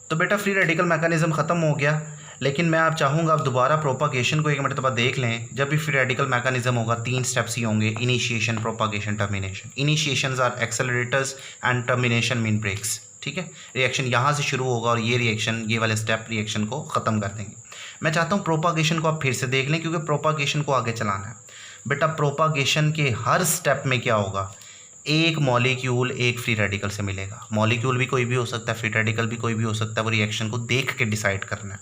Speaker 1: तो बेटा फ्री रेडिकल मैकेनिज्म ख़त्म हो गया, लेकिन मैं आप चाहूँगा आप दोबारा प्रोपागेशन को एक मरतबा देख लें। जब भी फ्री रेडिकल मैकेनिज्म होगा 3 स्टेप्स ही होंगे, initiation, propagation, termination. Initiations are accelerators and termination mean breaks. ठीक है, रिएक्शन यहाँ से शुरू होगा और ये रिएक्शन, ये वाले स्टेप रिएक्शन को ख़त्म कर देंगे। मैं चाहता हूँ प्रोपागेशन को आप फिर से देख लें, क्योंकि प्रोपागेशन को आगे चलाना है। बेटा प्रोपागेशन के हर स्टेप में क्या होगा, एक मॉलिक्यूल एक फ्री रेडिकल से मिलेगा। मॉलिक्यूल भी कोई भी हो सकता है, फ्री रेडिकल भी कोई भी हो सकता है, वो रिएक्शन को देख के डिसाइड करना है।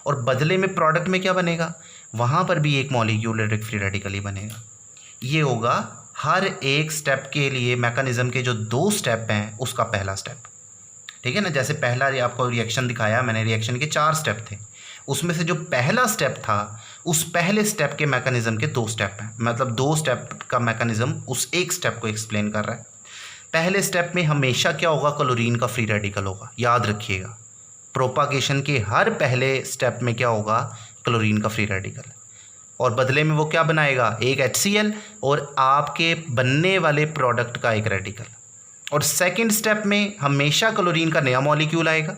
Speaker 1: और बदले में प्रोडक्ट में क्या बनेगा, वहाँ पर भी एक मॉलिक्यूल और एक फ्री रेडिकल ही बनेगा। ये होगा हर एक स्टेप के लिए मैकेनिज्म के जो 2 स्टेप हैं उसका पहला स्टेप। ठीक है ना, जैसे पहला आपको रिएक्शन दिखाया मैंने, रिएक्शन के 4 स्टेप थे, उसमें से जो पहला स्टेप था उस पहले स्टेप के मैकेनिज्म के 2 स्टेप हैं। मतलब 2 स्टेप का मैकेनिज्म उस एक स्टेप को एक्सप्लेन कर रहा है। पहले स्टेप में हमेशा क्या होगा, क्लोरीन का फ्री रेडिकल होगा, याद रखिएगा। प्रोपागेशन के हर पहले स्टेप में क्या होगा, क्लोरीन का फ्री रेडिकल, और बदले में वो क्या बनाएगा, एक HCl और आपके बनने वाले प्रोडक्ट का एक रेडिकल। और सेकंड स्टेप में हमेशा क्लोरीन का नया मॉलिक्यूल आएगा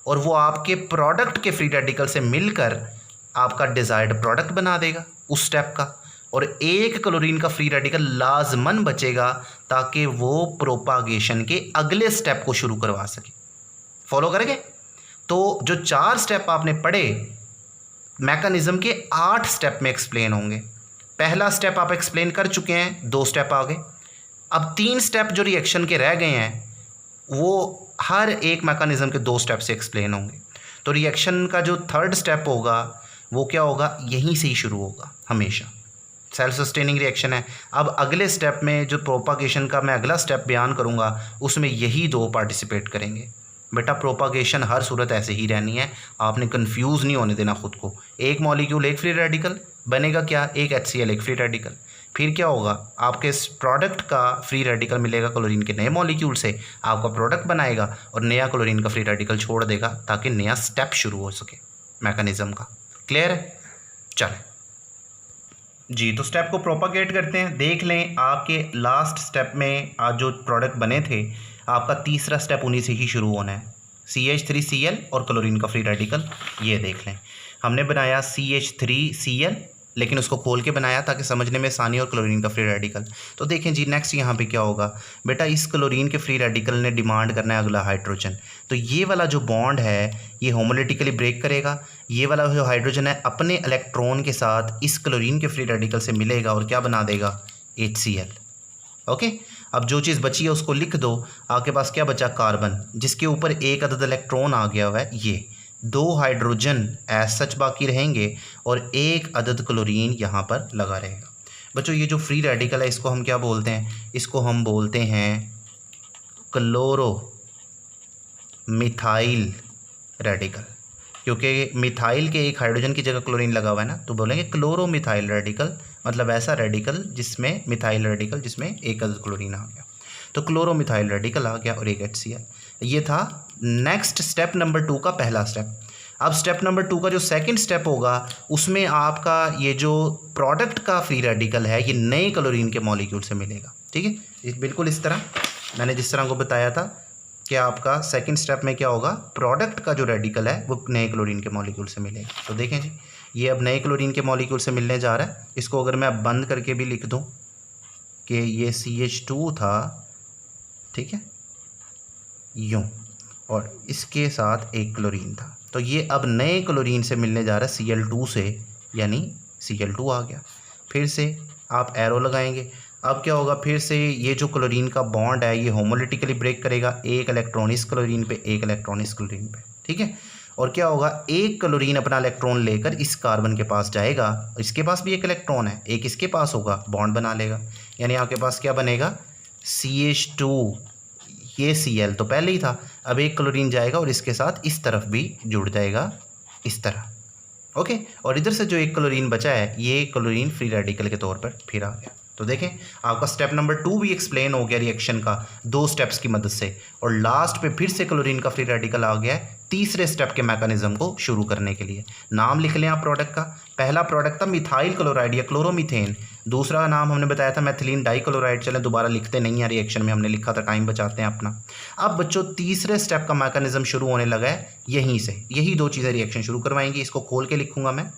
Speaker 1: और वो आपके प्रोडक्ट के फ्री रेडिकल से मिलकर आपका डिज़ायर्ड प्रोडक्ट बना देगा उस स्टेप का, और एक क्लोरीन का फ्री रेडिकल लाजमन बचेगा ताकि वो प्रोपागेशन के अगले स्टेप को शुरू करवा सके। फॉलो करेंगे? तो जो 4 स्टेप आपने पढ़े मैकेनिज्म के 8 स्टेप में एक्सप्लेन होंगे। पहला स्टेप आप एक्सप्लेन कर चुके हैं, 2 स्टेप आ गए। अब 3 स्टेप जो रिएक्शन के रह गए हैं वो हर एक मैकेनिज्म के 2 स्टेप से एक्सप्लेन होंगे। तो रिएक्शन का जो 3rd स्टेप होगा वो क्या होगा, यहीं से ही शुरू होगा हमेशा। सेल्फ सस्टेनिंग रिएक्शन है। अब अगले स्टेप में जो प्रोपागेशन का मैं अगला स्टेप बयान करूँगा उसमें यही 2 पार्टिसिपेट करेंगे। बेटा प्रोपागेशन हर सूरत ऐसे ही रहनी है, आपने कंफ्यूज नहीं होने देना खुद को। एक मॉलिक्यूल एक फ्री रेडिकल बनेगा, क्या एक HCl एक फ्री रेडिकल, फिर क्या होगा आपके इस प्रोडक्ट का फ्री रेडिकल मिलेगा क्लोरीन के नए मॉलिक्यूल से, आपका प्रोडक्ट बनाएगा और नया क्लोरीन का फ्री रेडिकल छोड़ देगा ताकि नया स्टेप शुरू हो सके मैकेनिज्म का। क्लियर है? चलें जी, तो स्टेप को प्रोपागेट करते हैं। देख लें आपके लास्ट स्टेप में आज जो प्रोडक्ट बने थे आपका तीसरा स्टेप उन्हीं से ही शुरू होना है, CH3Cl और क्लोरीन का फ्री रेडिकल। ये देख लें हमने बनाया CH3Cl, लेकिन उसको खोल के बनाया ताकि समझने में आसानी, और क्लोरीन का फ्री रेडिकल। तो देखें जी नेक्स्ट यहाँ पे क्या होगा, बेटा इस क्लोरीन के फ्री रेडिकल ने डिमांड करना है अगला हाइड्रोजन। तो ये वाला जो बॉन्ड है ये होमोलिटिकली ब्रेक करेगा, ये वाला जो हाइड्रोजन है अपने इलेक्ट्रॉन के साथ इस क्लोरीन के फ्री रेडिकल से मिलेगा और क्या बना देगा, HCl। ओके, अब जो चीज़ बची है उसको लिख दो। आपके पास क्या बचा, कार्बन, जिसके ऊपर एक अदद इलेक्ट्रॉन आ गया हुआ है। ये 2 हाइड्रोजन एज सच बाकी रहेंगे और एक अदद क्लोरीन यहाँ पर लगा रहेगा। बच्चों ये जो फ्री रेडिकल है इसको हम क्या बोलते हैं, इसको हम बोलते हैं क्लोरो मिथाइल रेडिकल, क्योंकि मिथाइल के एक हाइड्रोजन की जगह क्लोरीन लगा हुआ है ना, तो बोलेंगे क्लोरो मिथाइल रेडिकल, मतलब ऐसा रेडिकल जिसमें मिथाइल रेडिकल जिसमें एक अदद क्लोरीन आ गया। तो क्लोरो मिथाइल रेडिकल आ गया और एक HCl। ये था नेक्स्ट स्टेप नंबर 2 का पहला स्टेप। अब स्टेप नंबर 2 का जो सेकंड स्टेप होगा उसमें आपका ये जो प्रोडक्ट का फ्री रेडिकल है ये नए क्लोरीन के मॉलिक्यूल से मिलेगा। ठीक है, बिल्कुल इस तरह मैंने जिस तरह को बताया था कि आपका सेकंड स्टेप में क्या होगा, प्रोडक्ट का जो रेडिकल है वो नए क्लोरीन के मॉलिक्यूल से मिलेगा। तो देखें जी ये अब नए क्लोरीन के मॉलिक्यूल से मिलने जा रहा है। इसको अगर मैं अब बंद करके भी लिख दूँ कि ये CH2 था, ठीक है, यूँ, और इसके साथ एक क्लोरीन था, तो ये अब नए क्लोरीन से मिलने जा रहा है Cl2 से, यानी Cl2 आ गया। फिर से आप एरो लगाएंगे। अब क्या होगा, फिर से ये जो क्लोरीन का बॉन्ड है ये होमोलिटिकली ब्रेक करेगा, एक इलेक्ट्रॉन इस क्लोरीन पे, एक इलेक्ट्रॉन इस क्लोरीन पे। ठीक है, और क्या होगा, एक क्लोरीन अपना इलेक्ट्रॉन लेकर इस कार्बन के पास जाएगा, इसके पास भी एक इलेक्ट्रॉन है, एक इसके पास होगा, बॉन्ड बना लेगा, यानी आपके पास क्या बनेगा, CH2, ये Cl तो पहले ही था, अब एक क्लोरीन जाएगा और इसके साथ इस तरफ भी जुड़ जाएगा इस तरह। ओके, और इधर से जो एक क्लोरीन बचा है ये क्लोरीन फ्री रेडिकल के तौर पर फिर आ गया। तो देखें आपका स्टेप नंबर 2 भी एक्सप्लेन हो गया रिएक्शन का 2 स्टेप्स की मदद से, और लास्ट पे फिर से क्लोरीन का फ्री रेडिकल आ गया है तीसरे स्टेप के मैकेनिज्म को शुरू करने के लिए। नाम लिख लें आप प्रोडक्ट का। पहला प्रोडक्ट था मिथाइल क्लोराइड या क्लोरोमीथेन, दूसरा नाम हमने बताया था मेथिलीन डाइक्लोराइड। चलें दोबारा लिखते नहीं है, रिएक्शन में हमने लिखा था, टाइम बचाते हैं अपना। अब बच्चों तीसरे स्टेप का मैकेनिज्म शुरू होने लगा है, यहीं से यही 2 चीज़ें रिएक्शन शुरू करवाएंगी। इसको खोल के लिखूंगा मैं,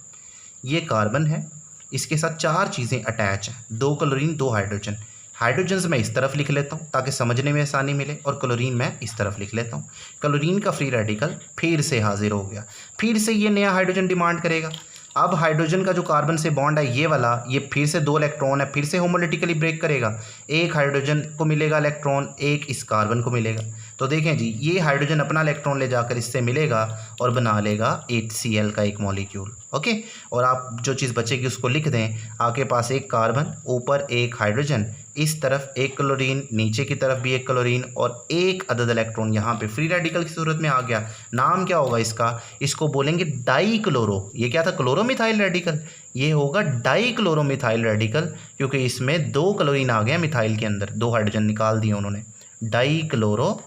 Speaker 1: ये कार्बन है, इसके साथ 4 चीज़ें अटैच हैं, 2 क्लोरीन 2 हाइड्रोजन। हाइड्रोजन्स मैं इस तरफ लिख लेता हूँ ताकि समझने में आसानी मिले, और क्लोरीन मैं इस तरफ लिख लेता हूँ। क्लोरीन का फ्री रेडिकल फिर से हाजिर हो गया, फिर से ये नया हाइड्रोजन डिमांड करेगा। अब हाइड्रोजन का जो कार्बन से बॉन्ड है ये वाला, ये फिर से 2 इलेक्ट्रॉन है, फिर से होमोलिटिकली ब्रेक करेगा, एक हाइड्रोजन को मिलेगा इलेक्ट्रॉन, एक इस कार्बन को मिलेगा। तो देखें जी ये हाइड्रोजन अपना इलेक्ट्रॉन ले जाकर इससे मिलेगा और बना लेगा HCl का एक मॉलिक्यूल। ओके, और आप जो चीज़ बचेगी उसको लिख दें, आपके पास एक कार्बन, ऊपर एक हाइड्रोजन, इस तरफ एक क्लोरीन, नीचे की तरफ भी एक क्लोरीन, और एक अदद इलेक्ट्रॉन यहाँ पे फ्री रेडिकल की सूरत में आ गया। नाम क्या होगा इसका, इसको बोलेंगे डाइक्लोरो। ये क्या था, क्लोरोमिथाइल रेडिकल, ये होगा डाइक्लोरोमिथाइल रेडिकल, क्योंकि इसमें 2 क्लोरीन आ गए मिथाइल के अंदर, 2 हाइड्रोजन निकाल दिए उन्होंने, डाइक्लोरो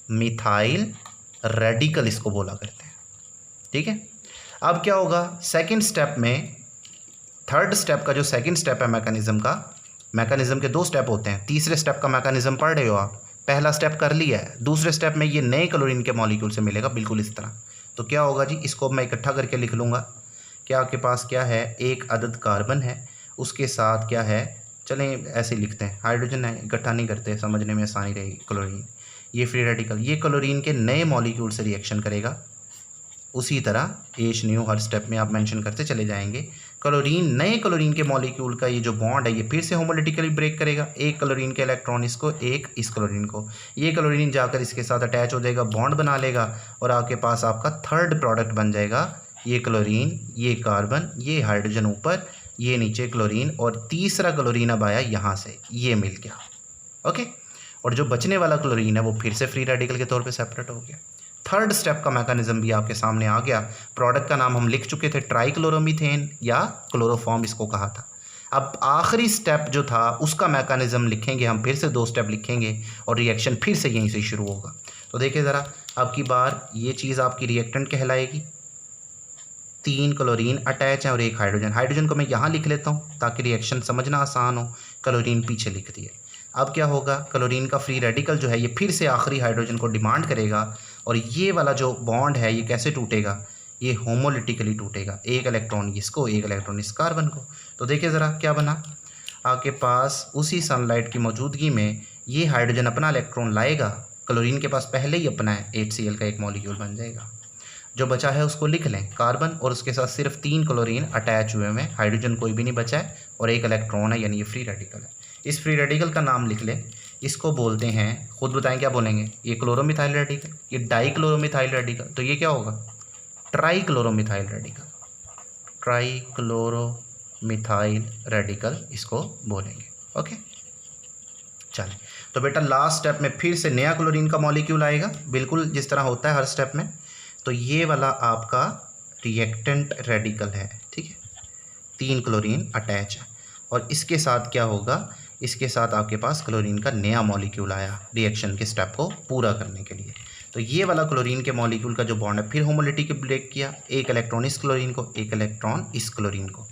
Speaker 1: मिथाइल रेडिकल इसको बोला करते हैं। ठीक है, अब क्या होगा सेकंड स्टेप में, थर्ड स्टेप का जो सेकंड स्टेप है मैकेनिज्म का, मैकेनिज्म के 2 स्टेप होते हैं, तीसरे स्टेप का मैकेनिज्म पढ़ रहे हो आप, पहला स्टेप कर लिया है, दूसरे स्टेप में ये नए क्लोरीन के मॉलिक्यूल से मिलेगा बिल्कुल इस तरह। तो क्या होगा जी, इसको मैं इकट्ठा करके लिख लूँगा कि आपके पास क्या है, एक अदद कार्बन है, उसके साथ क्या है, चलें ऐसे लिखते हैं, हाइड्रोजन है, इकट्ठा नहीं करते, समझने में आसानी रहेगी। क्लोरीन, ये फ्री रेडिकल, ये क्लोरीन के नए मॉलिक्यूल से रिएक्शन करेगा। उसी तरह एच न्यू हर स्टेप में आप मेंशन करते चले जाएंगे। क्लोरीन, नए क्लोरीन के मॉलिक्यूल का ये जो बॉन्ड है ये फिर से होमोलिटिकली ब्रेक करेगा, एक क्लोरीन के इलेक्ट्रॉन इसको, एक इस क्लोरीन को, ये क्लोरीन जाकर इसके साथ अटैच हो जाएगा, बॉन्ड बना लेगा और आपके पास आपका थर्ड प्रोडक्ट बन जाएगा, ये क्लोरीन, ये कार्बन, ये हाइड्रोजन ऊपर, ये नीचे क्लोरीन, और तीसरा क्लोरीन अब आया यहाँ से, ये मिल गया। ओके, और जो बचने वाला क्लोरीन है वो फिर से फ्री रेडिकल के तौर पे सेपरेट हो गया। थर्ड स्टेप का मैकेनिज्म भी आपके सामने आ गया। प्रोडक्ट का नाम हम लिख चुके थे, ट्राइक्लोरोमीथेन या क्लोरोफॉर्म इसको कहा था। अब आखिरी स्टेप जो था उसका मैकेनिज्म लिखेंगे हम, फिर से 2 स्टेप लिखेंगे और रिएक्शन फिर से यहीं से शुरू होगा। तो देखिए ज़रा, अब की बार ये चीज़ आपकी रिएक्टेंट कहलाएगी। 3 क्लोरीन अटैच है और एक हाइड्रोजन। हाइड्रोजन को मैं यहाँ लिख लेता हूँ ताकि रिएक्शन समझना आसान हो, क्लोरीन पीछे लिख दिया। अब क्या होगा, क्लोरीन का फ्री रेडिकल जो है ये फिर से आखिरी हाइड्रोजन को डिमांड करेगा और ये वाला जो बॉन्ड है ये कैसे टूटेगा, ये होमोलिटिकली टूटेगा, एक इलेक्ट्रॉन इसको, एक इलेक्ट्रॉन इस कार्बन को। तो देखिए ज़रा क्या बना, आपके पास उसी सनलाइट की मौजूदगी में ये हाइड्रोजन अपना इलेक्ट्रॉन लाएगा, क्लोरीन के पास पहले ही अपना है, HCl का एक मॉलिक्यूल बन जाएगा। जो बचा है उसको लिख लें, कार्बन, और उसके साथ सिर्फ 3 क्लोरीन अटैच हुए हैं, हाइड्रोजन कोई भी नहीं बचा है और एक इलेक्ट्रॉन है, यानी ये फ्री रेडिकल है। इस फ्री रेडिकल का नाम लिख लें, इसको बोलते हैं, खुद बताएं क्या बोलेंगे, ये क्लोरोमिथाइल रेडिकल, ये डाइक्लोरोमिथाइल रेडिकल, तो ये क्या होगा, ट्राइक्लोरोमिथाइल रेडिकल, ट्राइक्लोरोमिथाइल रेडिकल इसको बोलेंगे। ओके, चलिए, तो बेटा लास्ट स्टेप में फिर से नया क्लोरीन का मॉलिक्यूल आएगा, बिल्कुल जिस तरह होता है हर स्टेप में। तो ये वाला आपका रिएक्टेंट रेडिकल है, ठीक है, 3 क्लोरीन अटैच है और इसके साथ क्या होगा, इसके साथ आपके पास क्लोरीन का नया मॉलिक्यूल आया रिएक्शन के स्टेप को पूरा करने के लिए। तो ये वाला क्लोरीन के मॉलिक्यूल का जो बॉन्ड है फिर होमोलिटिकली ब्रेक किया, एक इलेक्ट्रॉन इस क्लोरीन को, एक इलेक्ट्रॉन इस क्लोरीन को।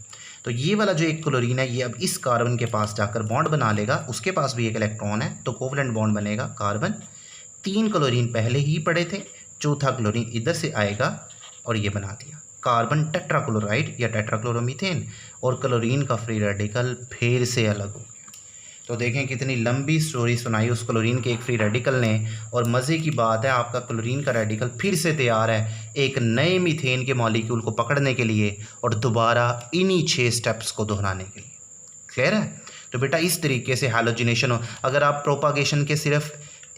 Speaker 1: तो ये वाला जो एक क्लोरीन है ये अब इस कार्बन के पास जाकर बॉन्ड बना लेगा, उसके पास भी एक इलेक्ट्रॉन है, तो कोवलेंट बॉन्ड बनेगा कार्बन। 3 क्लोरीन पहले ही पड़े थे, चौथा क्लोरीन इधर से आएगा और ये बना दिया कार्बन टेट्राक्लोराइड या टेट्राक्लोरोमीथेन, और क्लोरीन का फ्री रेडिकल फिर से अलग हो गया। तो देखें कितनी लंबी स्टोरी सुनाई उस क्लोरीन के एक फ्री रेडिकल ने, और मज़े की बात है आपका क्लोरीन का रेडिकल फिर से तैयार है एक नए मीथेन के मॉलिक्यूल को पकड़ने के लिए और दोबारा इन्हीं 6 स्टेप्स को दोहराने के लिए। क्लियर है? तो बेटा इस तरीके से हैलोजिनेशन हो, अगर आप प्रोपागेशन के सिर्फ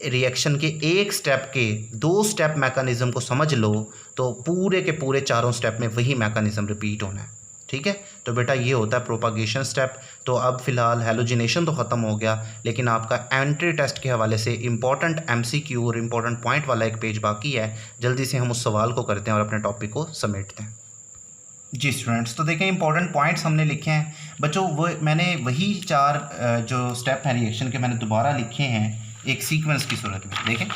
Speaker 1: रिएक्शन के एक स्टेप के 2 स्टेप मैकेनिज्म को समझ लो तो पूरे के पूरे 4 स्टेप में वही मैकेनिज्म रिपीट होना है। ठीक है, तो बेटा ये होता है प्रोपागेशन स्टेप। तो अब फिलहाल हैलोजिनेशन तो ख़त्म हो गया, लेकिन आपका एंट्री टेस्ट के हवाले से इंपॉर्टेंट MCQ और इंपॉर्टेंट पॉइंट वाला एक पेज बाकी है। जल्दी से हम उस सवाल को करते हैं और अपने टॉपिक को समेटते हैं। जी स्टूडेंट्स, तो देखें इंपॉर्टेंट पॉइंट्स हमने लिखे हैं बच्चों, वो मैंने वही 4 जो स्टेप हैं रिएक्शन के मैंने दोबारा लिखे हैं एक सीक्वेंस की सूरत में। देखें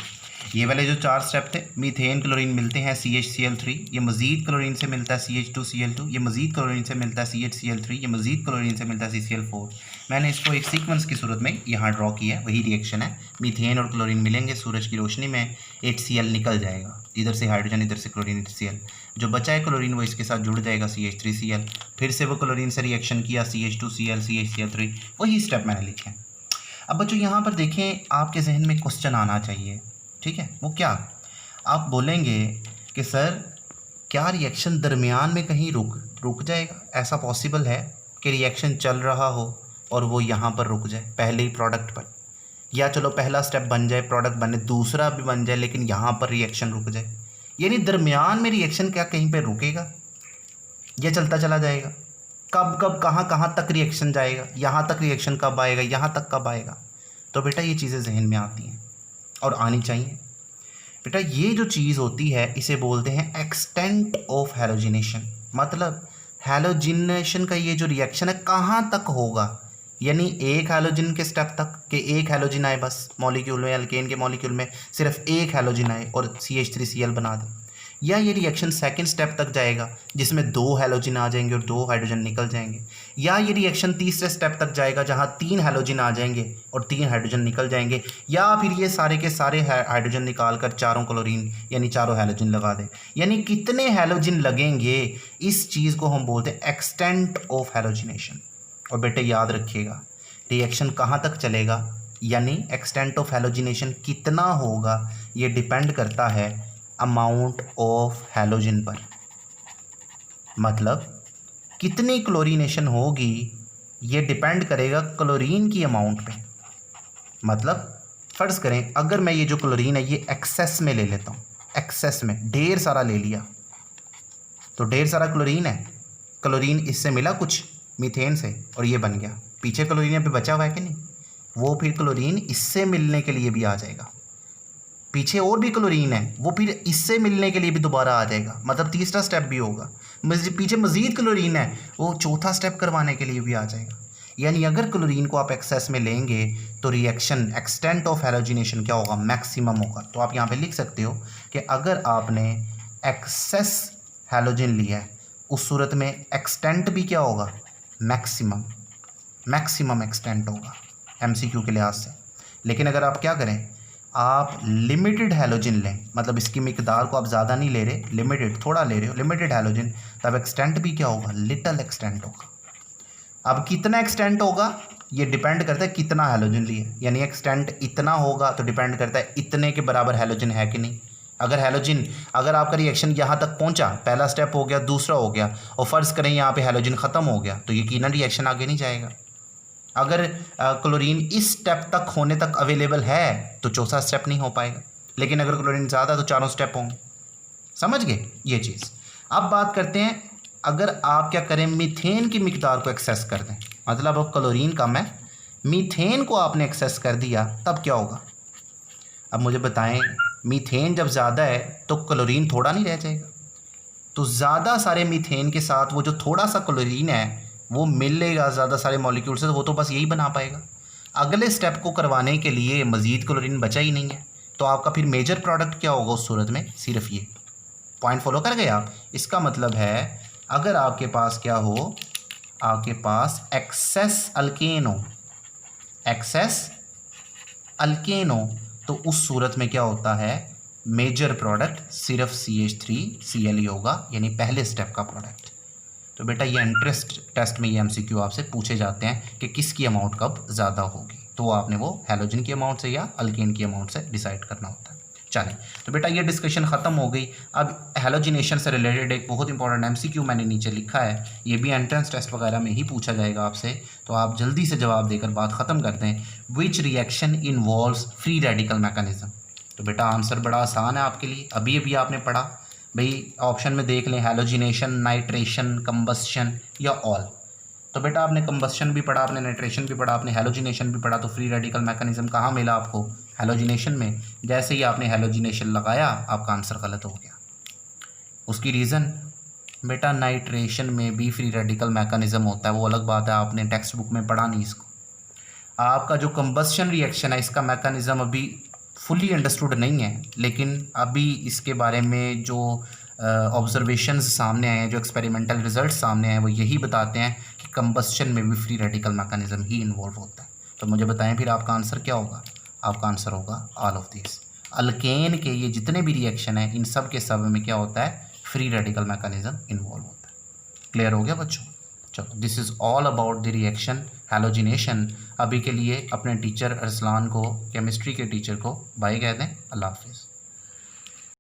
Speaker 1: ये वाले जो 4 स्टेप थे, मीथेन क्लोरीन मिलते हैं CHCl3, ये मज़ीद क्लोरीन से मिलता है CH2Cl2, ये मज़ीद क्लोरीन से मिलता है CHCl3, ये मज़ीद क्लोरीन से मिलता है CCl4। मैंने इसको एक सीक्वेंस की सूरत में यहाँ ड्रॉ किया है, वही रिएक्शन है। मीथेन और क्लोरीन मिलेंगे सूरज की रोशनी में, HCl निकल जाएगा, इधर से हाइड्रोजन, इधर से क्लोरीन, इधर Cl। जो बचा है क्लोरीन वो इसके साथ जुड़ जाएगा CH3Cl, फिर से वो क्लोरीन से रिएक्शन किया CH2Cl, CHCl3, वही स्टेप मैंने लिखे हैं। अब बच्चों यहाँ पर देखें, आपके जहन में क्वेश्चन आना चाहिए, ठीक है, वो क्या, आप बोलेंगे कि सर क्या रिएक्शन दरमियान में कहीं रुक जाएगा? ऐसा पॉसिबल है कि रिएक्शन चल रहा हो और वो यहाँ पर रुक जाए पहले ही प्रोडक्ट पर, या चलो पहला स्टेप बन जाए, प्रोडक्ट बने, दूसरा भी बन जाए, लेकिन यहाँ पर रिएक्शन रुक जाए? यानी दरमियान में रिएक्शन क्या कहीं पर रुकेगा या चलता चला जाएगा? कब कहाँ तक रिएक्शन जाएगा? यहाँ तक रिएक्शन कब आएगा? यहाँ तक कब आएगा? तो बेटा ये चीज़ें जहन में आती हैं और आनी चाहिए। बेटा ये जो चीज़ होती है इसे बोलते हैं एक्सटेंट ऑफ हैलोजिनेशन, मतलब हैलोजिनेशन का ये जो रिएक्शन है कहाँ तक होगा, यानी एक हैलोजन के स्टेप तक कि एक हैलोजन आए, बस मॉलिक्यूल में, अल्केन के मॉलिक्यूल में सिर्फ एक हैलोजन आए और CH3Cl बना दे, या ये रिएक्शन सेकंड स्टेप तक जाएगा जिसमें 2 हैलोजन आ जाएंगे और 2 हाइड्रोजन निकल जाएंगे, या ये रिएक्शन तीसरे स्टेप तक जाएगा जहाँ 3 हैलोजन आ जाएंगे और 3 हाइड्रोजन निकल जाएंगे, या फिर ये सारे के सारे हाइड्रोजन निकाल कर 4 क्लोरीन यानी 4 हैलोजन लगा दें। यानी कितने हैलोजन लगेंगे, इस चीज़ को हम बोलते हैं एक्सटेंट ऑफ हैलोजिनेशन। और बेटे याद रखिएगा रिएक्शन कहाँ तक चलेगा, यानी एक्सटेंट ऑफ हैलोजिनेशन कितना होगा, ये डिपेंड करता है अमाउंट ऑफ हैलोजन पर। मतलब कितनी क्लोरीनेशन होगी ये डिपेंड करेगा क्लोरीन की अमाउंट पे। मतलब फ़र्ज़ करें अगर मैं ये जो क्लोरीन है ये एक्सेस में ले लेता हूँ, एक्सेस में ढेर सारा ले लिया, तो ढेर सारा क्लोरीन है, क्लोरीन इससे मिला कुछ मीथेन से और ये बन गया, पीछे क्लोरीन यहाँ पे बचा हुआ है कि नहीं, वो फिर क्लोरीन इससे मिलने के लिए भी आ जाएगा, पीछे और भी क्लोरीन है वो फिर इससे मिलने के लिए भी दोबारा आ जाएगा, मतलब तीसरा स्टेप भी होगा, पीछे मज़ीद क्लोरीन है वो चौथा स्टेप करवाने के लिए भी आ जाएगा। यानी अगर क्लोरीन को आप एक्सेस में लेंगे तो रिएक्शन एक्सटेंट ऑफ हैलोजिनेशन क्या होगा, मैक्सिमम होगा। तो आप यहाँ पे लिख सकते हो कि अगर आपने एक्सेस हैलोजन लिया है उस सूरत में एक्सटेंट भी क्या होगा, मैक्सिमम, मैक्सिमम एक्सटेंट होगा एमसीक्यू के लिहाज से। लेकिन अगर आप क्या करें, आप लिमिटेड हैलोजन लें, मतलब इसकी मिकदार को आप ज़्यादा नहीं ले रहे, लिमिटेड थोड़ा ले रहे हो, लिमिटेड हैलोजन, तब एक्सटेंट भी क्या होगा, लिटल एक्सटेंट होगा। अब कितना एक्सटेंट होगा ये डिपेंड करता है कितना हैलोजन लिए, यानी एक्सटेंट इतना होगा तो डिपेंड करता है इतने के बराबर हैलोजन है कि नहीं। अगर हैलोजन, अगर आपका रिएक्शन यहाँ तक पहुँचा, पहला स्टेप हो गया, दूसरा हो गया, और फ़र्ज़ करें यहाँ पे हैलोजन ख़त्म हो गया, तो यकीनन रिएक्शन आगे नहीं जाएगा। अगर क्लोरीन इस स्टेप तक होने तक अवेलेबल है तो चौथा स्टेप नहीं हो पाएगा, लेकिन अगर क्लोरीन ज़्यादा तो चारों स्टेप होंगे। समझ गए ये चीज़। अब बात करते हैं अगर आप क्या करें, मीथेन की मिकदार को एक्सेस कर दें, मतलब अब क्लोरीन कम है, मीथेन को आपने एक्सेस कर दिया, तब क्या होगा। अब मुझे बताएं, मीथेन जब ज़्यादा है तो क्लोरीन थोड़ा नहीं रह जाएगा, तो ज़्यादा सारे मीथेन के साथ वो जो थोड़ा सा क्लोरीन है वो मिल लेगा ज़्यादा सारे मॉलिक्यूल से, वो तो बस यही बना पाएगा। अगले स्टेप को करवाने के लिए मज़ीद क्लोरीन बचा ही नहीं है, तो आपका फिर मेजर प्रोडक्ट क्या होगा उस सूरत में, सिर्फ ये पॉइंट फॉलो कर गए आप। इसका मतलब है अगर आपके पास क्या हो, आपके पास एक्सेस अल्केन हो, एक्सेस अल्केन हो, तो उस सूरत में क्या होता है, मेजर प्रोडक्ट सिर्फ CH3Cl ही होगा, यानी पहले स्टेप का प्रोडक्ट। तो बेटा ये इंटरेस्ट टेस्ट में ये MCQ आपसे पूछे जाते हैं कि किसकी अमाउंट कब ज़्यादा होगी, तो आपने वो हैलोजन की अमाउंट से या अल्केन की अमाउंट से डिसाइड करना होता है। चलें, तो बेटा ये डिस्कशन ख़त्म हो गई। अब हैलोजिनेशन से रिलेटेड एक बहुत इंपॉर्टेंट MCQ मैंने नीचे लिखा है, ये भी एंट्रेंस टेस्ट वगैरह में ही पूछा जाएगा आपसे, तो आप जल्दी से जवाब देकर बात ख़त्म कर दें। Which reaction involves free radical mechanism. तो बेटा आंसर बड़ा आसान है आपके लिए, अभी अभी आपने पढ़ा भाई, ऑप्शन में देख लें, हैलोजिनेशन, नाइट्रेशन, कंबस्शन या ऑल। तो बेटा आपने कंबस्शन भी पढ़ा, आपने नाइट्रेशन भी पढ़ा, आपने हैलोजिनेशन भी पढ़ा, तो फ्री रेडिकल मैकेनिज्म कहाँ मिला आपको, हैलोजिनेशन में। जैसे ही आपने हैलोजिनेशन लगाया आपका आंसर गलत हो गया। उसकी रीज़न, बेटा नाइट्रेशन में भी फ्री रेडिकल मैकेनिज्म होता है, वो अलग बात है, आपने टेक्स्ट बुक में पढ़ा नहीं इसको। आपका जो कंबस्शन रिएक्शन है इसका मैकेनिज्म अभी फुली अंडरस्टूड नहीं है, लेकिन अभी इसके बारे में जो ऑब्जर्वेशंस सामने आए हैं, जो एक्सपेरिमेंटल रिजल्ट सामने आए हैं, वो यही बताते हैं कि कंबस्शन में भी फ्री रेडिकल मैकेनिज्म ही इन्वॉल्व होता है। तो मुझे बताएं फिर आपका आंसर क्या होगा, आपका आंसर होगा ऑल ऑफ दिस। अल्केन के ये जितने भी रिएक्शन हैं इन सब के सब में क्या होता है, फ्री रेडिकल मैकेनिज्म इन्वॉल्व होता है। क्लियर हो गया बच्चों। चलो, this is all about the reaction halogenation. अभी के लिए अपने टीचर अरसलान को, केमिस्ट्री के टीचर को बाय कह दें। अल्लाह हाफिज़।